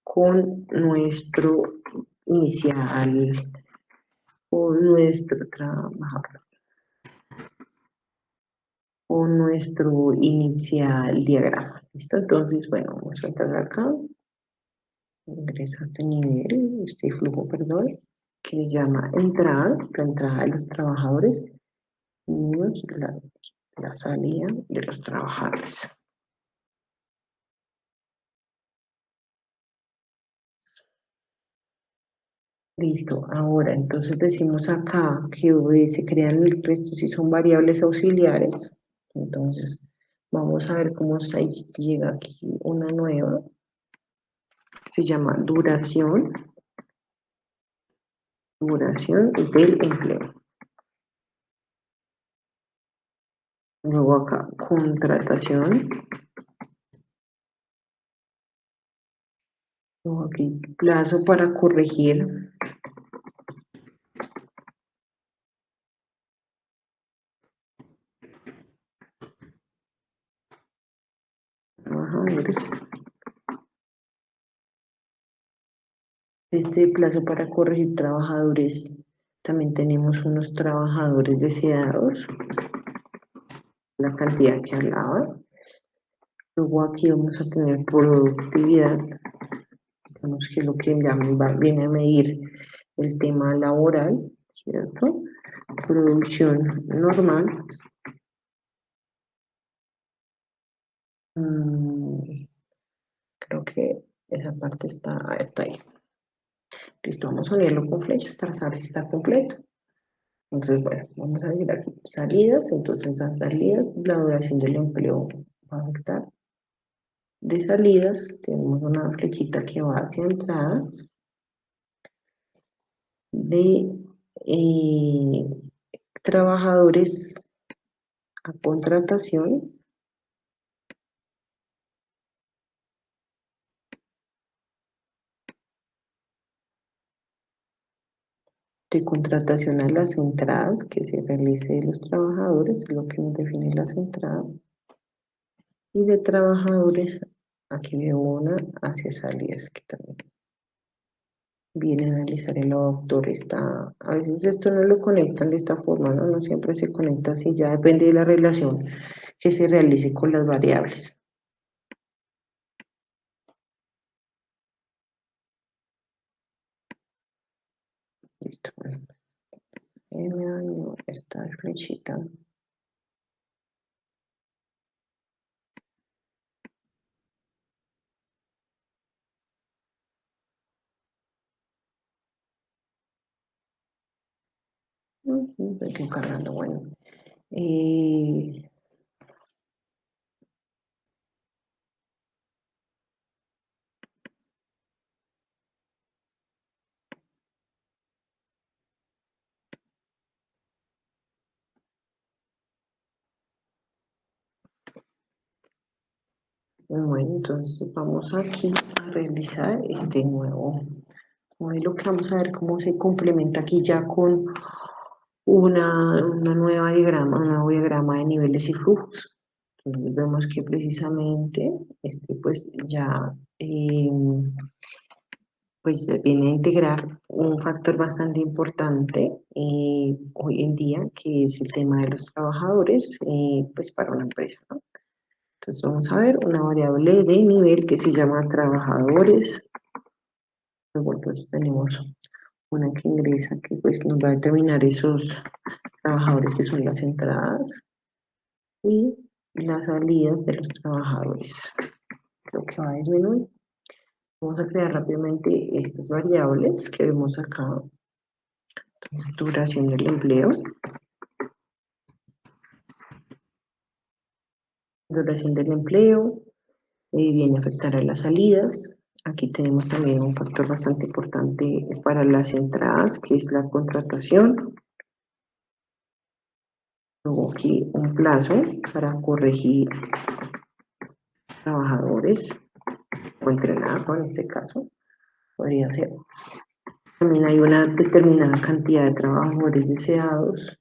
con nuestro inicial, con nuestro trabajador, con nuestro inicial diagrama. ¿Listo? Entonces, bueno, vamos a entrar acá, ingresa este nivel, este flujo, perdón, que se llama entrada, la entrada de los trabajadores, menos la salida de los trabajadores. Listo, ahora entonces decimos acá que se crean el resto si son variables auxiliares. Entonces vamos a ver cómo llega aquí una nueva, se llama duración duración del empleo. Luego acá, contratación. Luego aquí, plazo para corregir. Trabajadores. Este plazo para corregir trabajadores. También tenemos unos trabajadores deseados. La cantidad que hablaba. Luego aquí vamos a tener productividad. Digamos que lo que ya viene a medir el tema laboral, ¿cierto? Producción normal. Creo que esa parte está ahí. Listo, vamos a unirlo con flechas para saber si está completo. Entonces, bueno, vamos a ir aquí salidas. Entonces, las salidas, la duración del empleo va a afectar. De salidas, tenemos una flechita que va hacia entradas. De trabajadores a contratación. De contratación a las entradas que se realice de los trabajadores, lo que nos define las entradas. Y de trabajadores, aquí veo una hacia salidas, que también viene a analizar el autor. Está, a veces esto no lo conectan de esta forma, ¿no? No siempre se conecta así, ya depende de la relación que se realice con las variables. Listo, bueno. Me dañó esta flechita. Estoy cargando, bueno. Bueno, entonces vamos aquí a realizar este nuevo modelo que vamos a ver cómo se complementa aquí ya con una nueva diagrama, un nuevo diagrama de niveles y flujos. Entonces vemos que precisamente pues ya pues viene a integrar un factor bastante importante hoy en día, que es el tema de los trabajadores, pues para una empresa, ¿no? Entonces vamos a ver una variable de nivel que se llama trabajadores. Luego entonces tenemos una que ingresa que pues nos va a determinar esos trabajadores que son las entradas y las salidas de los trabajadores. Lo que va a disminuir. Vamos a crear rápidamente estas variables que vemos acá. Duración del empleo. Duración del empleo. Viene a afectar a las salidas. Aquí tenemos también un factor bastante importante para las entradas, que es la contratación. Luego aquí un plazo para corregir trabajadores o entrenar, ¿no? En este caso podría ser. También hay una determinada cantidad de trabajadores deseados.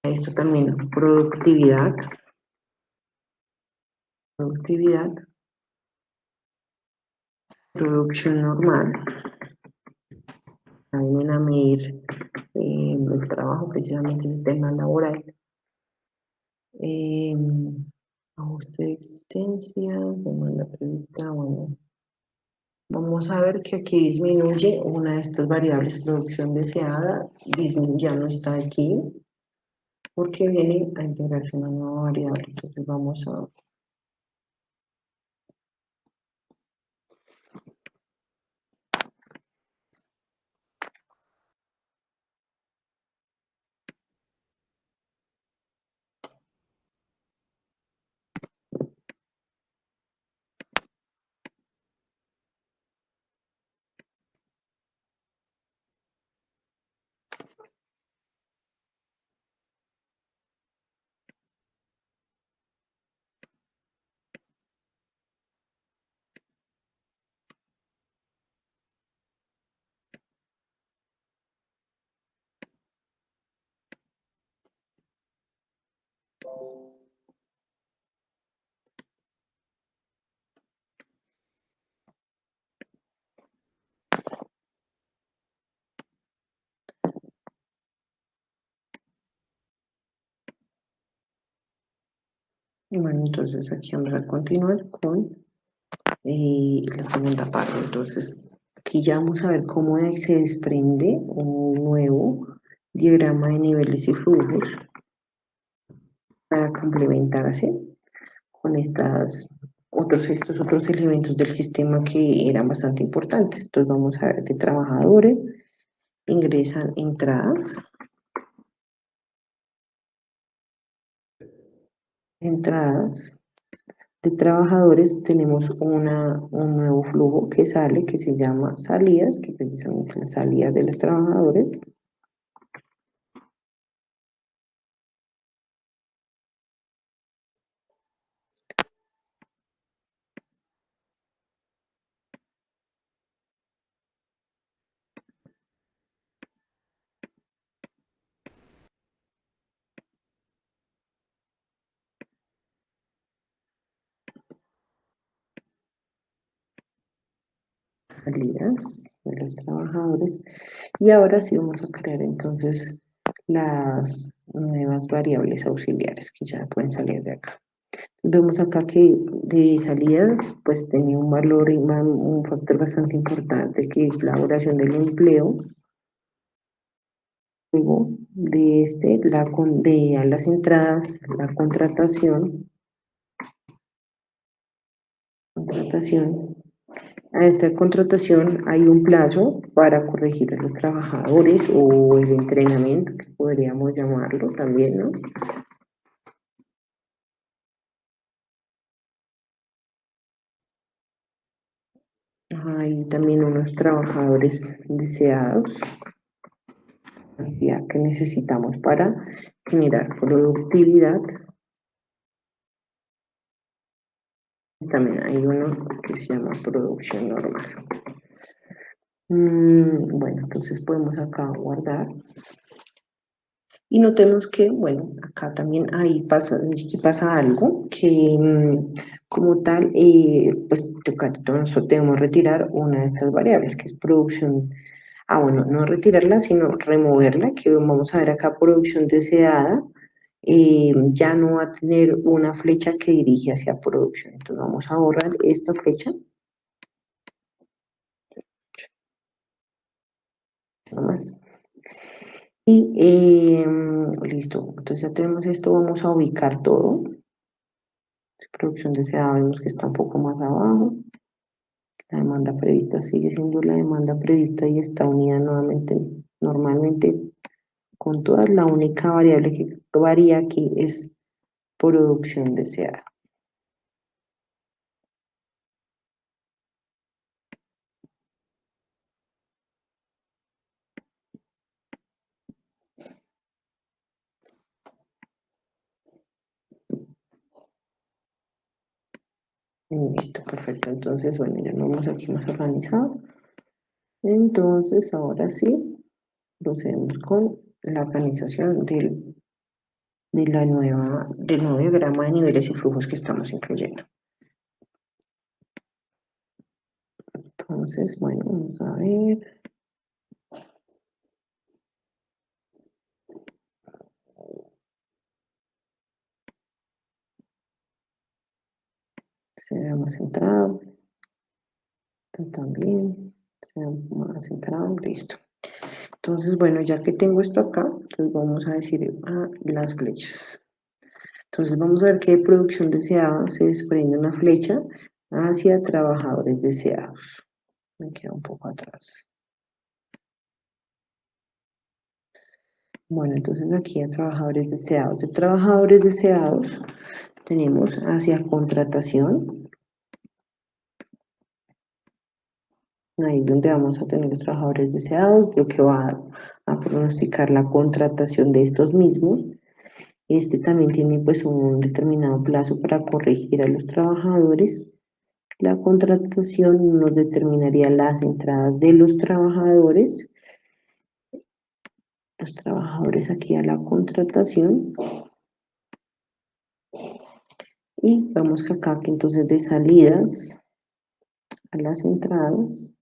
Esto también, productividad. Productividad. Producción normal. Vienen a medir el trabajo, precisamente el tema laboral. Ajuste de existencia, demanda prevista, bueno. Vamos a ver que aquí disminuye una de estas variables, producción deseada, ya no está aquí, porque viene a integrarse una nueva variable. Entonces vamos a Y bueno, entonces aquí vamos a continuar con la segunda parte. Entonces, aquí ya vamos a ver cómo se desprende un nuevo diagrama de niveles y flujos para complementarse con estos otros elementos del sistema que eran bastante importantes. Entonces vamos a ver de trabajadores, ingresan entradas de trabajadores, tenemos un nuevo flujo que sale, que se llama salidas, que precisamente las salidas de los trabajadores. Salidas de los trabajadores. Y ahora sí vamos a crear entonces las nuevas variables auxiliares que ya pueden salir de acá. Vemos acá que de salidas pues tenía un valor y un factor bastante importante que es la duración del empleo. Luego de de a las entradas, la contratación. A esta contratación hay un plazo para corregir a los trabajadores o el entrenamiento, que podríamos llamarlo también, ¿no? Hay también unos trabajadores deseados, ya que necesitamos para generar productividad. También hay uno que se llama producción normal. Bueno, entonces podemos acá guardar. Y notemos que, bueno, acá también ahí pasa algo que como tal, pues nosotros debemos retirar una de estas variables, que es producción. Bueno, no retirarla, sino removerla, que vamos a ver acá producción deseada, ya no va a tener una flecha que dirige hacia producción. Entonces vamos a borrar esta flecha, nomás. Y listo, entonces ya tenemos esto, vamos a ubicar todo. Producción deseada vemos que está un poco más abajo. La demanda prevista sigue siendo la demanda prevista y está unida nuevamente, normalmente con todas. La única variable que varía aquí es producción deseada. Listo, perfecto. Entonces, bueno, ya lo vamos aquí más organizado. Entonces, ahora sí, procedemos con la organización del nuevo diagrama de niveles y flujos que estamos incluyendo. Entonces, bueno, vamos a ver. Será más centrado. También. Será más centrado. Listo. Entonces, bueno, ya que tengo esto acá, entonces vamos a decir las flechas. Entonces vamos a ver que de producción deseada se desprende una flecha hacia trabajadores deseados. Me queda un poco atrás. Bueno, entonces aquí a trabajadores deseados. De trabajadores deseados tenemos hacia contratación. Ahí es donde vamos a tener los trabajadores deseados, lo que va a pronosticar la contratación de estos mismos. Este también tiene pues un determinado plazo para corregir a los trabajadores. La contratación nos determinaría las entradas de los trabajadores aquí a la contratación. Y vamos que acá que entonces de salidas a las entradas,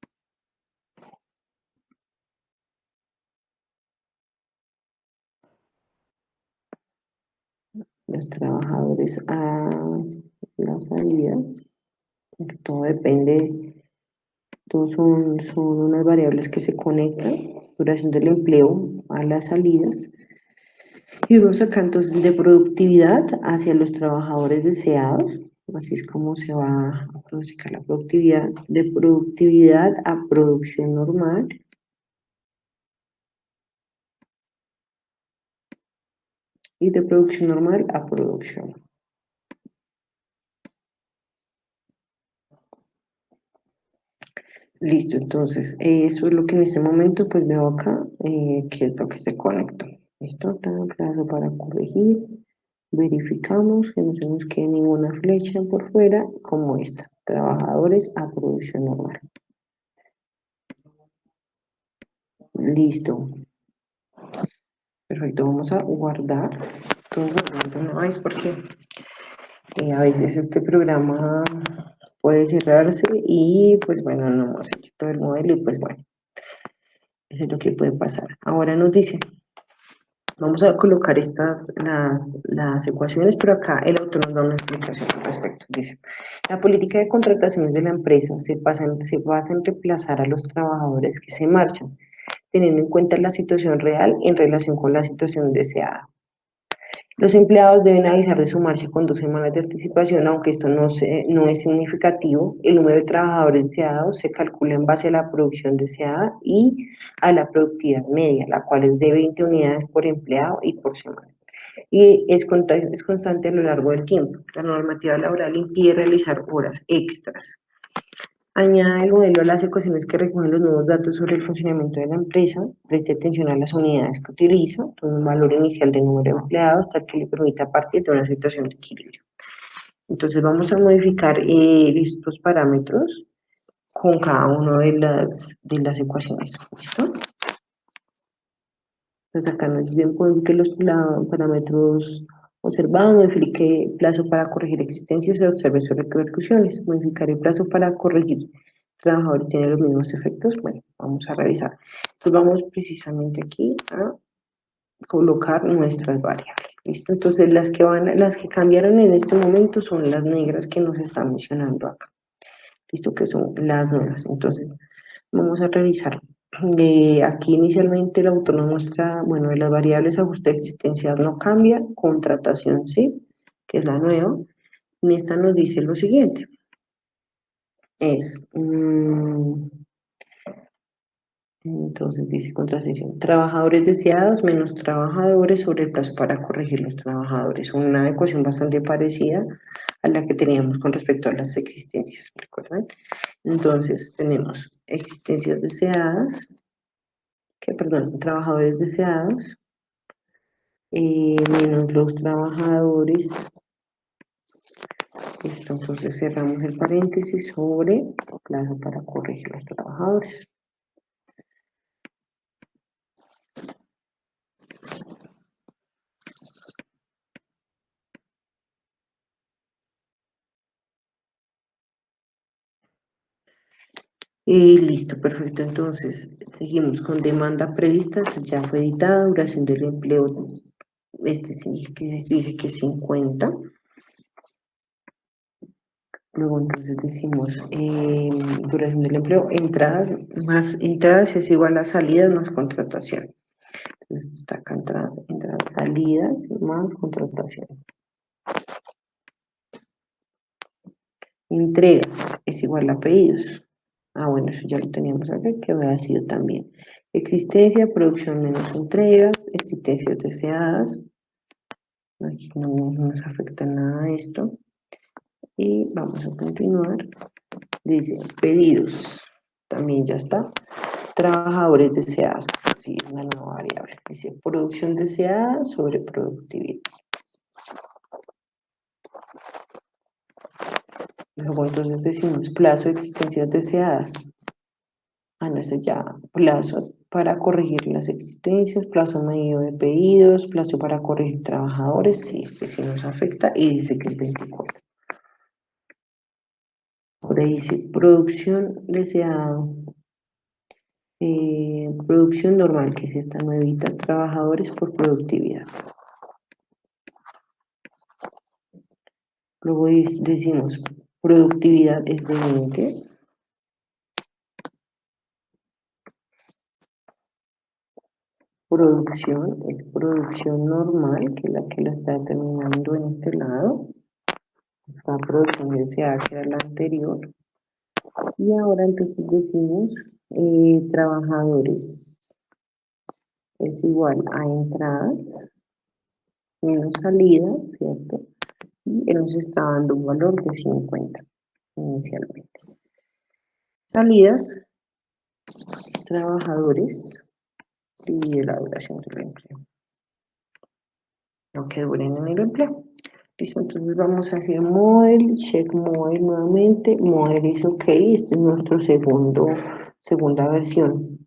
los trabajadores a las salidas. Todo depende, todos son unas variables que se conectan, duración del empleo a las salidas. Y vamos acá entonces de productividad hacia los trabajadores deseados. Así es como se va a pronosticar la productividad, de productividad a producción normal. Y de producción normal a producción. Listo, entonces eso es lo que en este momento pues veo acá, que es lo que se conectó. Listo, está en plazo para corregir. Verificamos que no se nos quede ninguna flecha por fuera, como esta. Trabajadores a producción normal. Listo. Perfecto, vamos a guardar. Todo no es porque a veces este programa puede cerrarse y pues bueno, no hemos hecho todo el modelo y pues bueno, eso es lo que puede pasar. Ahora nos dice, vamos a colocar las ecuaciones, pero acá el autor nos da una explicación al respecto. Dice, la política de contrataciones de la empresa se basa en reemplazar a los trabajadores que se marchan, teniendo en cuenta la situación real en relación con la situación deseada. Los empleados deben avisar de su marcha con 2 semanas de anticipación, aunque esto no es significativo. El número de trabajadores deseados se calcula en base a la producción deseada y a la productividad media, la cual es de 20 unidades por empleado y por semana. Y es constante a lo largo del tiempo. La normativa laboral impide realizar horas extras. Añade el modelo a las ecuaciones que recogen los nuevos datos sobre el funcionamiento de la empresa, preste atención a las unidades que utiliza, tome un valor inicial de número de empleados, tal que le permita partir de una situación de equilibrio. Entonces vamos a modificar estos parámetros con cada una de las ecuaciones. ¿Listo? Entonces acá nos dicen que los parámetros observados, modifique plazo para corregir existencias y observe sus repercusiones. Modificar el plazo para corregir trabajadores tiene los mismos efectos. Bueno, vamos a revisar. Entonces vamos precisamente aquí a colocar nuestras variables. ¿Listo? Entonces las que cambiaron en este momento son las negras que nos están mencionando acá. ¿Listo? Que son las nuevas. Entonces vamos a revisar. Aquí inicialmente el autor nos muestra, bueno, de las variables ajuste existencial no cambia, contratación sí, que es la nueva. En esta nos dice lo siguiente. Es, entonces dice contratación, trabajadores deseados menos trabajadores sobre el plazo para corregir los trabajadores. Una ecuación bastante parecida a la que teníamos con respecto a las existencias, ¿recuerdan? Entonces tenemos existencias deseadas, trabajadores deseados, menos los trabajadores. Esto, entonces cerramos el paréntesis sobre plazo para corregir los trabajadores. Y listo, perfecto. Entonces, seguimos con demanda prevista, ya fue editada, duración del empleo, sí, que dice que es 50. Luego entonces decimos duración del empleo, entradas más entradas es igual a salidas más contratación. Entonces está acá entradas, salidas más contratación. Entregas es igual a pedidos. Ah, bueno, eso ya lo teníamos acá, que había sido también. Existencia, producción menos entregas, existencias deseadas. Aquí no nos afecta nada esto. Y vamos a continuar. Dice, pedidos. También ya está. Trabajadores deseados. Sí, es una nueva variable. Dice, producción deseada sobre productividad. Luego entonces decimos, plazo de existencias deseadas. Ah, no, ese ya, plazo para corregir las existencias, plazo medio de pedidos, plazo para corregir trabajadores, sí, este sí nos afecta y dice que es 24. Por ahí dice producción deseada, producción normal, que es esta nuevita, trabajadores por productividad. Luego decimos productividad es de 20. Producción es producción normal, que es la que la está determinando en este lado. Esta producción deseada que era la anterior. Y ahora entonces decimos trabajadores es igual a entradas menos salidas, ¿cierto? Y él nos está dando un valor de 50 inicialmente. Salidas, trabajadores, divide la duración del empleo. Lo que duren en el empleo. Listo, entonces vamos a hacer model, check model nuevamente. Model is ok, este es nuestro segunda versión.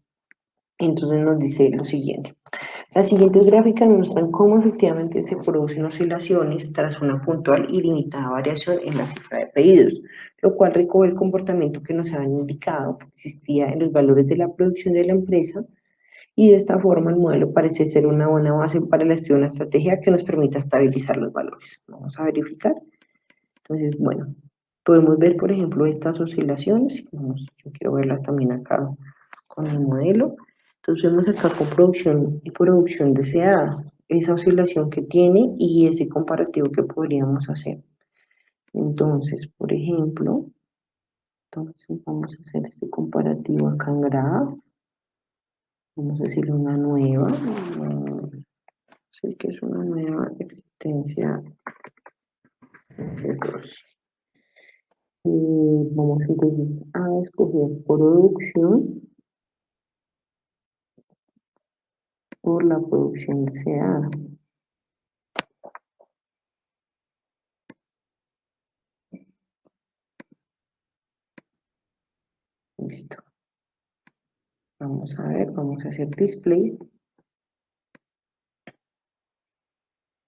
Entonces nos dice lo siguiente. Las siguientes gráficas muestran cómo efectivamente se producen oscilaciones tras una puntual y limitada variación en la cifra de pedidos, lo cual recoge el comportamiento que nos habían indicado que existía en los valores de la producción de la empresa, y de esta forma el modelo parece ser una buena base para el estudio de una estrategia que nos permita estabilizar los valores. Vamos a verificar. Entonces, bueno, podemos ver, por ejemplo, estas oscilaciones. Yo quiero verlas también acá con el modelo. Entonces vemos acá con producción y producción deseada, esa oscilación que tiene y ese comparativo que podríamos hacer. Entonces, por ejemplo, vamos a hacer este comparativo acá en graph. Vamos a decirle una nueva. Sí, que es una nueva existencia. Y vamos entonces a escoger producción por la producción deseada. Listo. Vamos a ver, vamos a hacer display.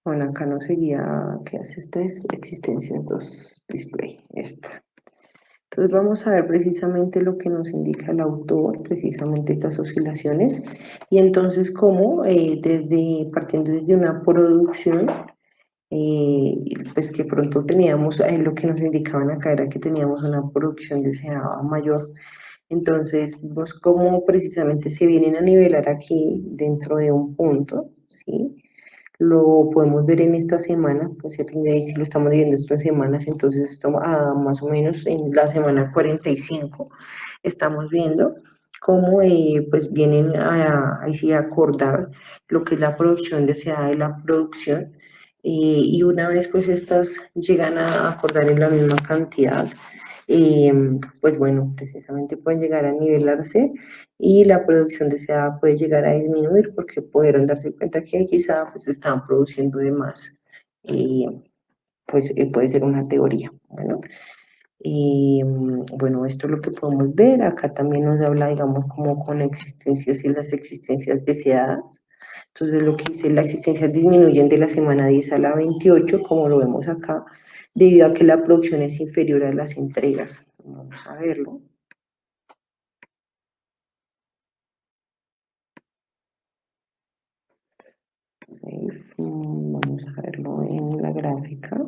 Bueno, acá no sería, ¿qué hace esta? Es existencia 2 display, esta. Entonces vamos a ver precisamente lo que nos indica el autor, precisamente estas oscilaciones, y entonces cómo partiendo desde una producción, pues que pronto teníamos, lo que nos indicaban acá era que teníamos una producción deseada mayor. Entonces vemos cómo precisamente se vienen a nivelar aquí dentro de un punto, ¿sí? Lo podemos ver en esta semana, pues si lo estamos viendo estas semanas, entonces estamos más o menos en la semana 45, estamos viendo cómo pues vienen ahí sí a acordar lo que es la producción deseada de la producción, y una vez pues estas llegan a acordar en la misma cantidad, pues bueno, precisamente pueden llegar a nivelarse y la producción deseada puede llegar a disminuir porque pudieron darse cuenta que quizá pues estaban produciendo de más. Pues puede ser una teoría. Bueno, esto es lo que podemos ver. Acá también nos habla, digamos, como con existencias y las existencias deseadas. Entonces, lo que dice, las existencias disminuyen de la semana 10 a la 28, como lo vemos acá, debido a que la producción es inferior a las entregas. Vamos a verlo. Vamos a verlo en la gráfica.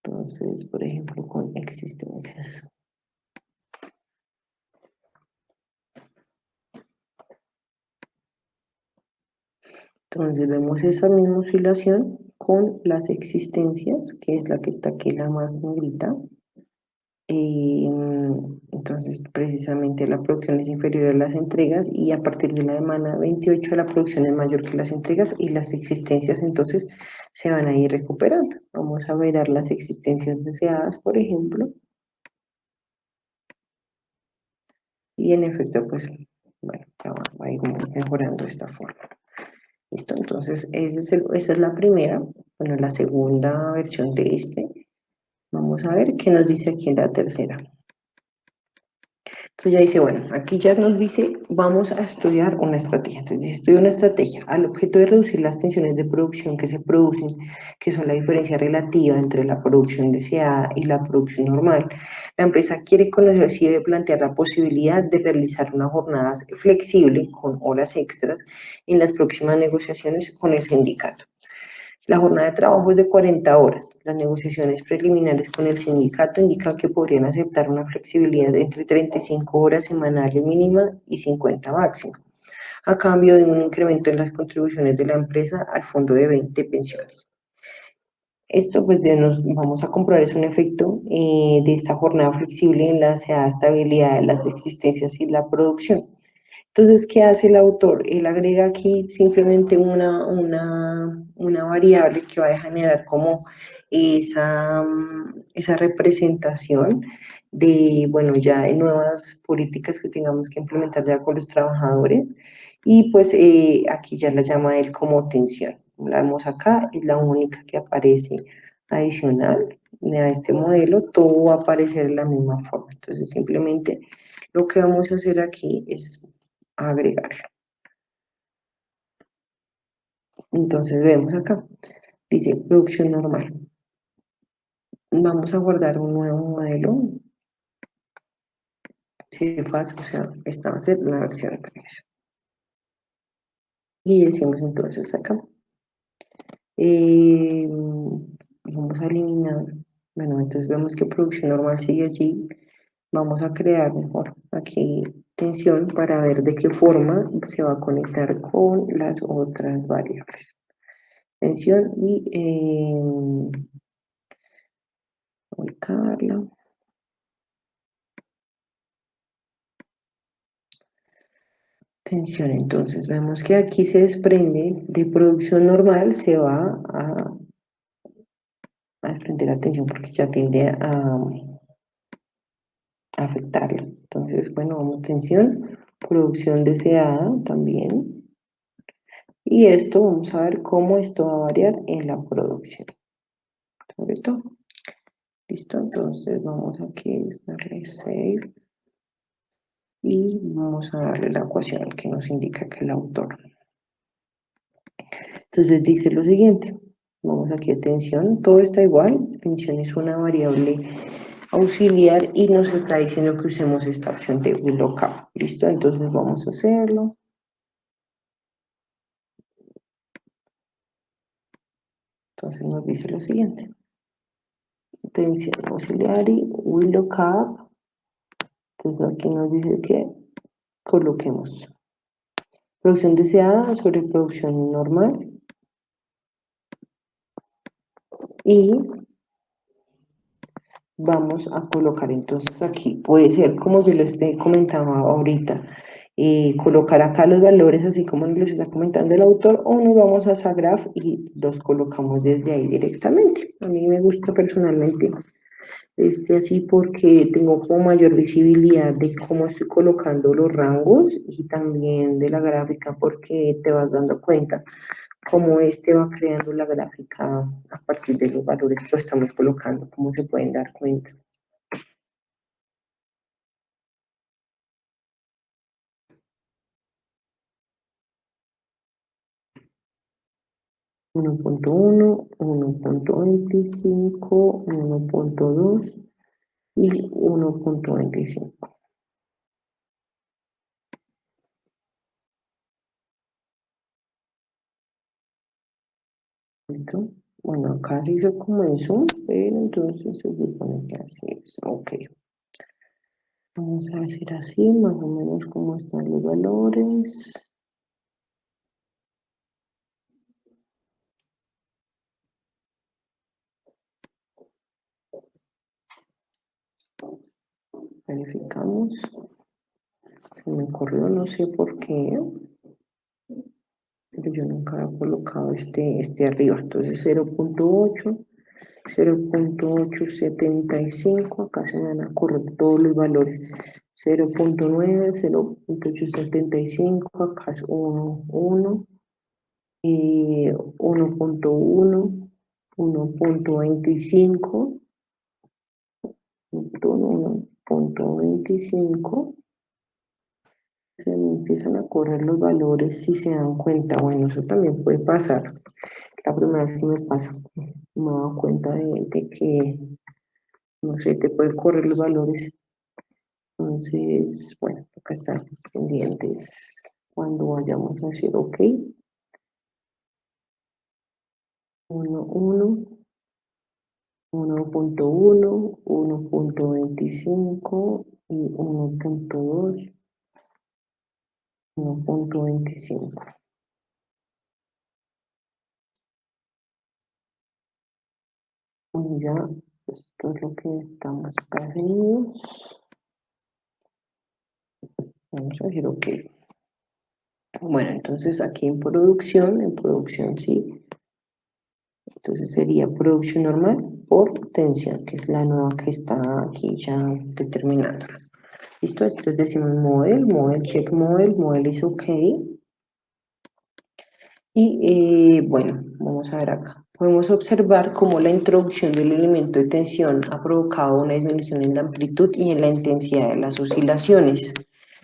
Entonces, por ejemplo, con existencias. Entonces vemos esa misma oscilación con las existencias, que es la que está aquí, la más negrita. Entonces, precisamente la producción es inferior a las entregas y a partir de la semana 28 la producción es mayor que las entregas y las existencias entonces se van a ir recuperando. Vamos a ver las existencias deseadas, por ejemplo. Y en efecto, pues, bueno, va a ir mejorando de esta forma. Listo, entonces esa es la primera. Bueno, la segunda versión de este. Vamos a ver qué nos dice aquí en la tercera. Entonces ya dice, bueno, aquí ya nos dice, vamos a estudiar una estrategia. Entonces dice, estudia una estrategia al objeto de reducir las tensiones de producción que se producen, que son la diferencia relativa entre la producción deseada y la producción normal. La empresa quiere conocer si debe plantear la posibilidad de realizar una jornada flexible con horas extras en las próximas negociaciones con el sindicato. La jornada de trabajo es de 40 horas. Las negociaciones preliminares con el sindicato indican que podrían aceptar una flexibilidad de entre 35 horas semanales mínima y 50 máxima, a cambio de un incremento en las contribuciones de la empresa al fondo de 20 pensiones. Esto pues ya nos vamos a comprobar es un efecto de esta jornada flexible en la deseada estabilidad de las existencias y la producción. Entonces, ¿qué hace el autor? Él agrega aquí simplemente una variable que va a generar como esa representación de, bueno, ya de nuevas políticas que tengamos que implementar ya con los trabajadores y pues aquí ya la llama él como tensión. La vemos acá, es la única que aparece adicional a este modelo, todo va a aparecer de la misma forma. Entonces, simplemente lo que vamos a hacer aquí es agregarlo. Entonces vemos acá, dice producción normal. Vamos a guardar un nuevo modelo. CFAS, o sea, esta va a ser la versión 3. Y decimos entonces acá, vamos a eliminar, bueno, entonces vemos que producción normal sigue allí. Vamos a crear mejor aquí tensión para ver de qué forma se va a conectar con las otras variables. Tensión y ubicarla. Tensión, entonces vemos que aquí se desprende de producción normal, se va a desprender la tensión porque ya tiende a afectarlo. Entonces, bueno, vamos tensión, producción deseada también. Y esto vamos a ver cómo esto va a variar en la producción. ¿Correcto? Listo, entonces vamos aquí a darle save y vamos a darle la ecuación que nos indica que el autor. Entonces dice lo siguiente, vamos aquí a tensión, todo está igual, tensión es una variable auxiliar y nos está diciendo que usemos esta opción de VLOOKUP. ¿Listo? Entonces vamos a hacerlo. Entonces nos dice lo siguiente, tensión auxiliar y VLOOKUP. Entonces aquí nos dice que coloquemos producción deseada sobre producción normal y vamos a colocar entonces aquí, puede ser como yo les comentaba ahorita, colocar acá los valores así como les está comentando el autor o nos vamos a SAGRAPH y los colocamos desde ahí directamente. A mí me gusta personalmente así porque tengo como mayor visibilidad de cómo estoy colocando los rangos y también de la gráfica porque te vas dando cuenta cómo este va creando la gráfica a partir de los valores que lo estamos colocando, como se pueden dar cuenta. 1.1, 1.25, 1.2 y 1.25. ¿Listo? Bueno, acá se hizo como eso, pero entonces se supone que así es. Ok. Vamos a hacer así, más o menos cómo están los valores. Verificamos. Se me corrió, no sé por qué, pero yo nunca he colocado este arriba. Entonces 0.8, 0.875, acá se me van a correr todos los valores. 0.9, 0.875, acá es 1, 1, 1.1, 1.25, 1.25, se me empiezan a correr los valores si se dan cuenta. Bueno, eso también puede pasar. La primera vez que me pasa, me he dado cuenta de que, no sé, te pueden correr los valores. Entonces, bueno, toca estar pendientes cuando vayamos a decir OK. 1, 1.1, 1.25 y 1.2, 1.25. Y ya, esto es lo que estamos haciendo. Vamos a decir OK. Bueno, entonces aquí en producción sí. Entonces sería producción normal por tensión, que es la nueva que está aquí ya determinada. ¿Listo? Entonces decimos model, check model is OK. Y bueno, vamos a ver acá. Podemos observar cómo la introducción del elemento de tensión ha provocado una disminución en la amplitud y en la intensidad de las oscilaciones,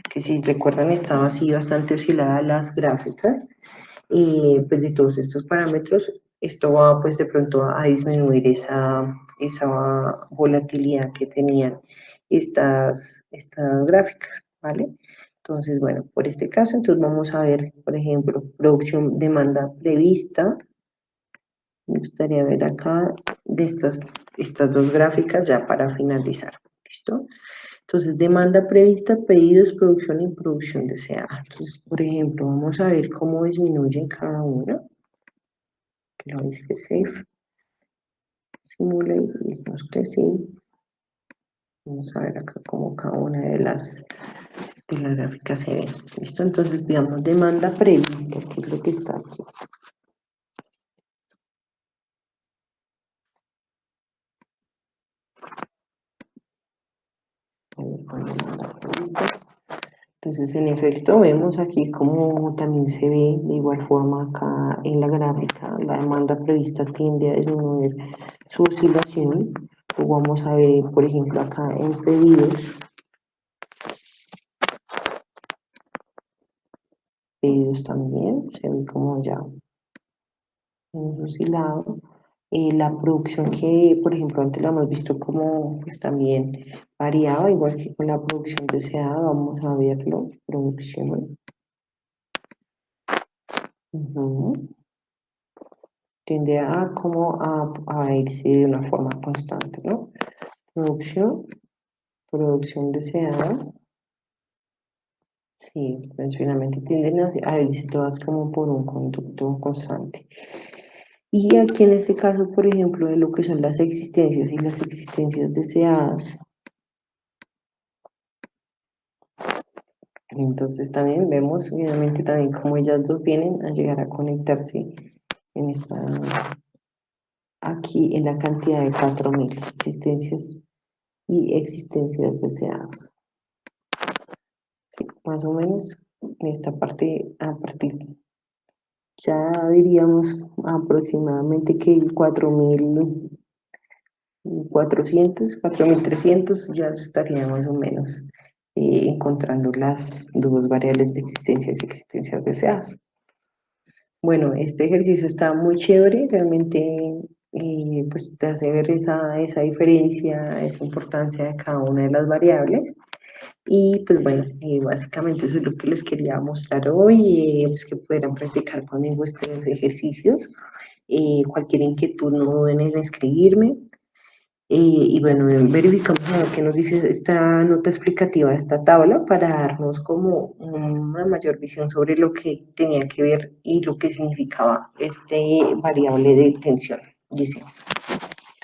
que si recuerdan estaba así bastante oscilada las gráficas. Pues de todos estos parámetros, esto va pues de pronto a disminuir esa volatilidad que tenían estas gráficas, ¿vale? Entonces, bueno, por este caso, entonces vamos a ver, por ejemplo, producción, demanda prevista. Me gustaría ver acá de estas dos gráficas ya para finalizar, ¿listo? Entonces, demanda prevista, pedidos, producción y producción deseada. Entonces, por ejemplo, vamos a ver cómo disminuyen cada una. Lo dice safe, simulate, mismos que sí. Vamos a ver acá cómo cada una de las gráficas se ve. ¿Listo? Entonces, digamos, demanda prevista, que es lo que está aquí. Entonces, en efecto, vemos aquí como también se ve de igual forma acá en la gráfica, la demanda prevista tiende a disminuir su oscilación. Lo vamos a ver, por ejemplo, acá en pedidos también, se ve como ya hemos oscilado. La producción que, por ejemplo, antes la hemos visto como pues también variaba, igual que con la producción deseada, vamos a verlo, producción. Tiende a como a irse de una forma constante, ¿no? Producción deseada. Sí, pues finalmente tienden a irse todas como por un conducto constante. Y aquí en este caso, por ejemplo, de lo que son las existencias y las existencias deseadas, entonces también vemos finalmente también cómo ellas dos vienen a llegar a conectarse en aquí en la cantidad de 4000 existencias y existencias deseadas. Sí, más o menos en esta parte, a partir, ya diríamos aproximadamente que 4300 ya estaría más o menos encontrando las dos variables de existencias y existencias deseadas. Bueno, este ejercicio está muy chévere, realmente pues te hace ver esa diferencia, esa importancia de cada una de las variables. Y pues bueno, básicamente eso es lo que les quería mostrar hoy, pues que pudieran practicar conmigo estos ejercicios. Cualquier inquietud no duden en escribirme. Y bueno, verificamos a ver qué nos dice esta nota explicativa de esta tabla para darnos como una mayor visión sobre lo que tenía que ver y lo que significaba este variable de tensión. Dice,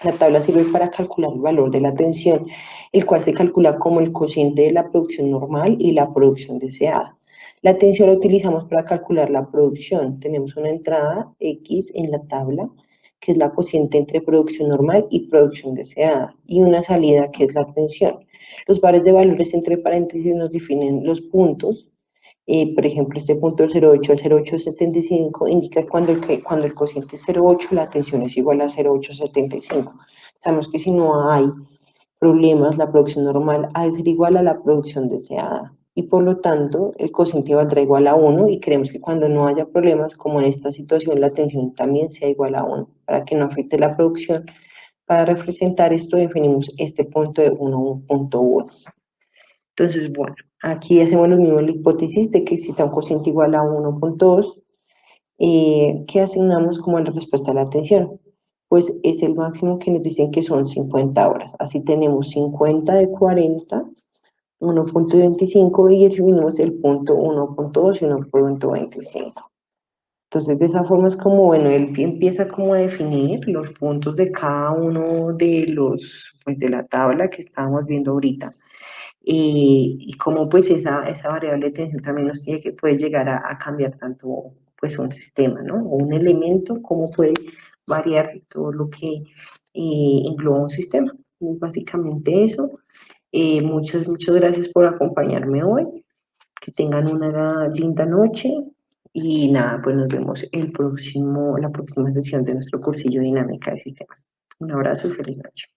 la tabla sirve para calcular el valor de la tensión, el cual se calcula como el cociente de la producción normal y la producción deseada. La tensión la utilizamos para calcular la producción. Tenemos una entrada X en la tabla, que es la cociente entre producción normal y producción deseada, y una salida, que es la tensión. Los pares de valores entre paréntesis nos definen los puntos. Por ejemplo, este punto 0,8 al 0,875 indica cuando el cociente es 0,8, la tensión es igual a 0,875. Sabemos que si no hay problemas, la producción normal ha de ser igual a la producción deseada. Y por lo tanto, el cociente valdrá igual a 1 y queremos que cuando no haya problemas, como en esta situación, la tensión también sea igual a 1, para que no afecte la producción. Para representar esto, definimos este punto de 1,1. Entonces, bueno, aquí hacemos lo mismo en la hipótesis de que exista un cociente igual a 1.2 ¿Qué asignamos como la respuesta a la atención? Pues es el máximo que nos dicen que son 50 horas. Así tenemos 50 de 40, 1,25 y definimos el punto 1,2 y 1,25. Entonces, de esa forma es como, bueno, él empieza como a definir los puntos de cada uno de los, pues de la tabla que estábamos viendo ahorita. Y cómo pues esa variable de tensión también nos tiene que puede llegar a cambiar tanto pues un sistema, ¿no? O un elemento, cómo puede variar todo lo que engloba un sistema. Y básicamente eso. Muchas gracias por acompañarme hoy. Que tengan una linda noche y nada, pues nos vemos la próxima sesión de nuestro cursillo Dinámica de Sistemas. Un abrazo y feliz noche.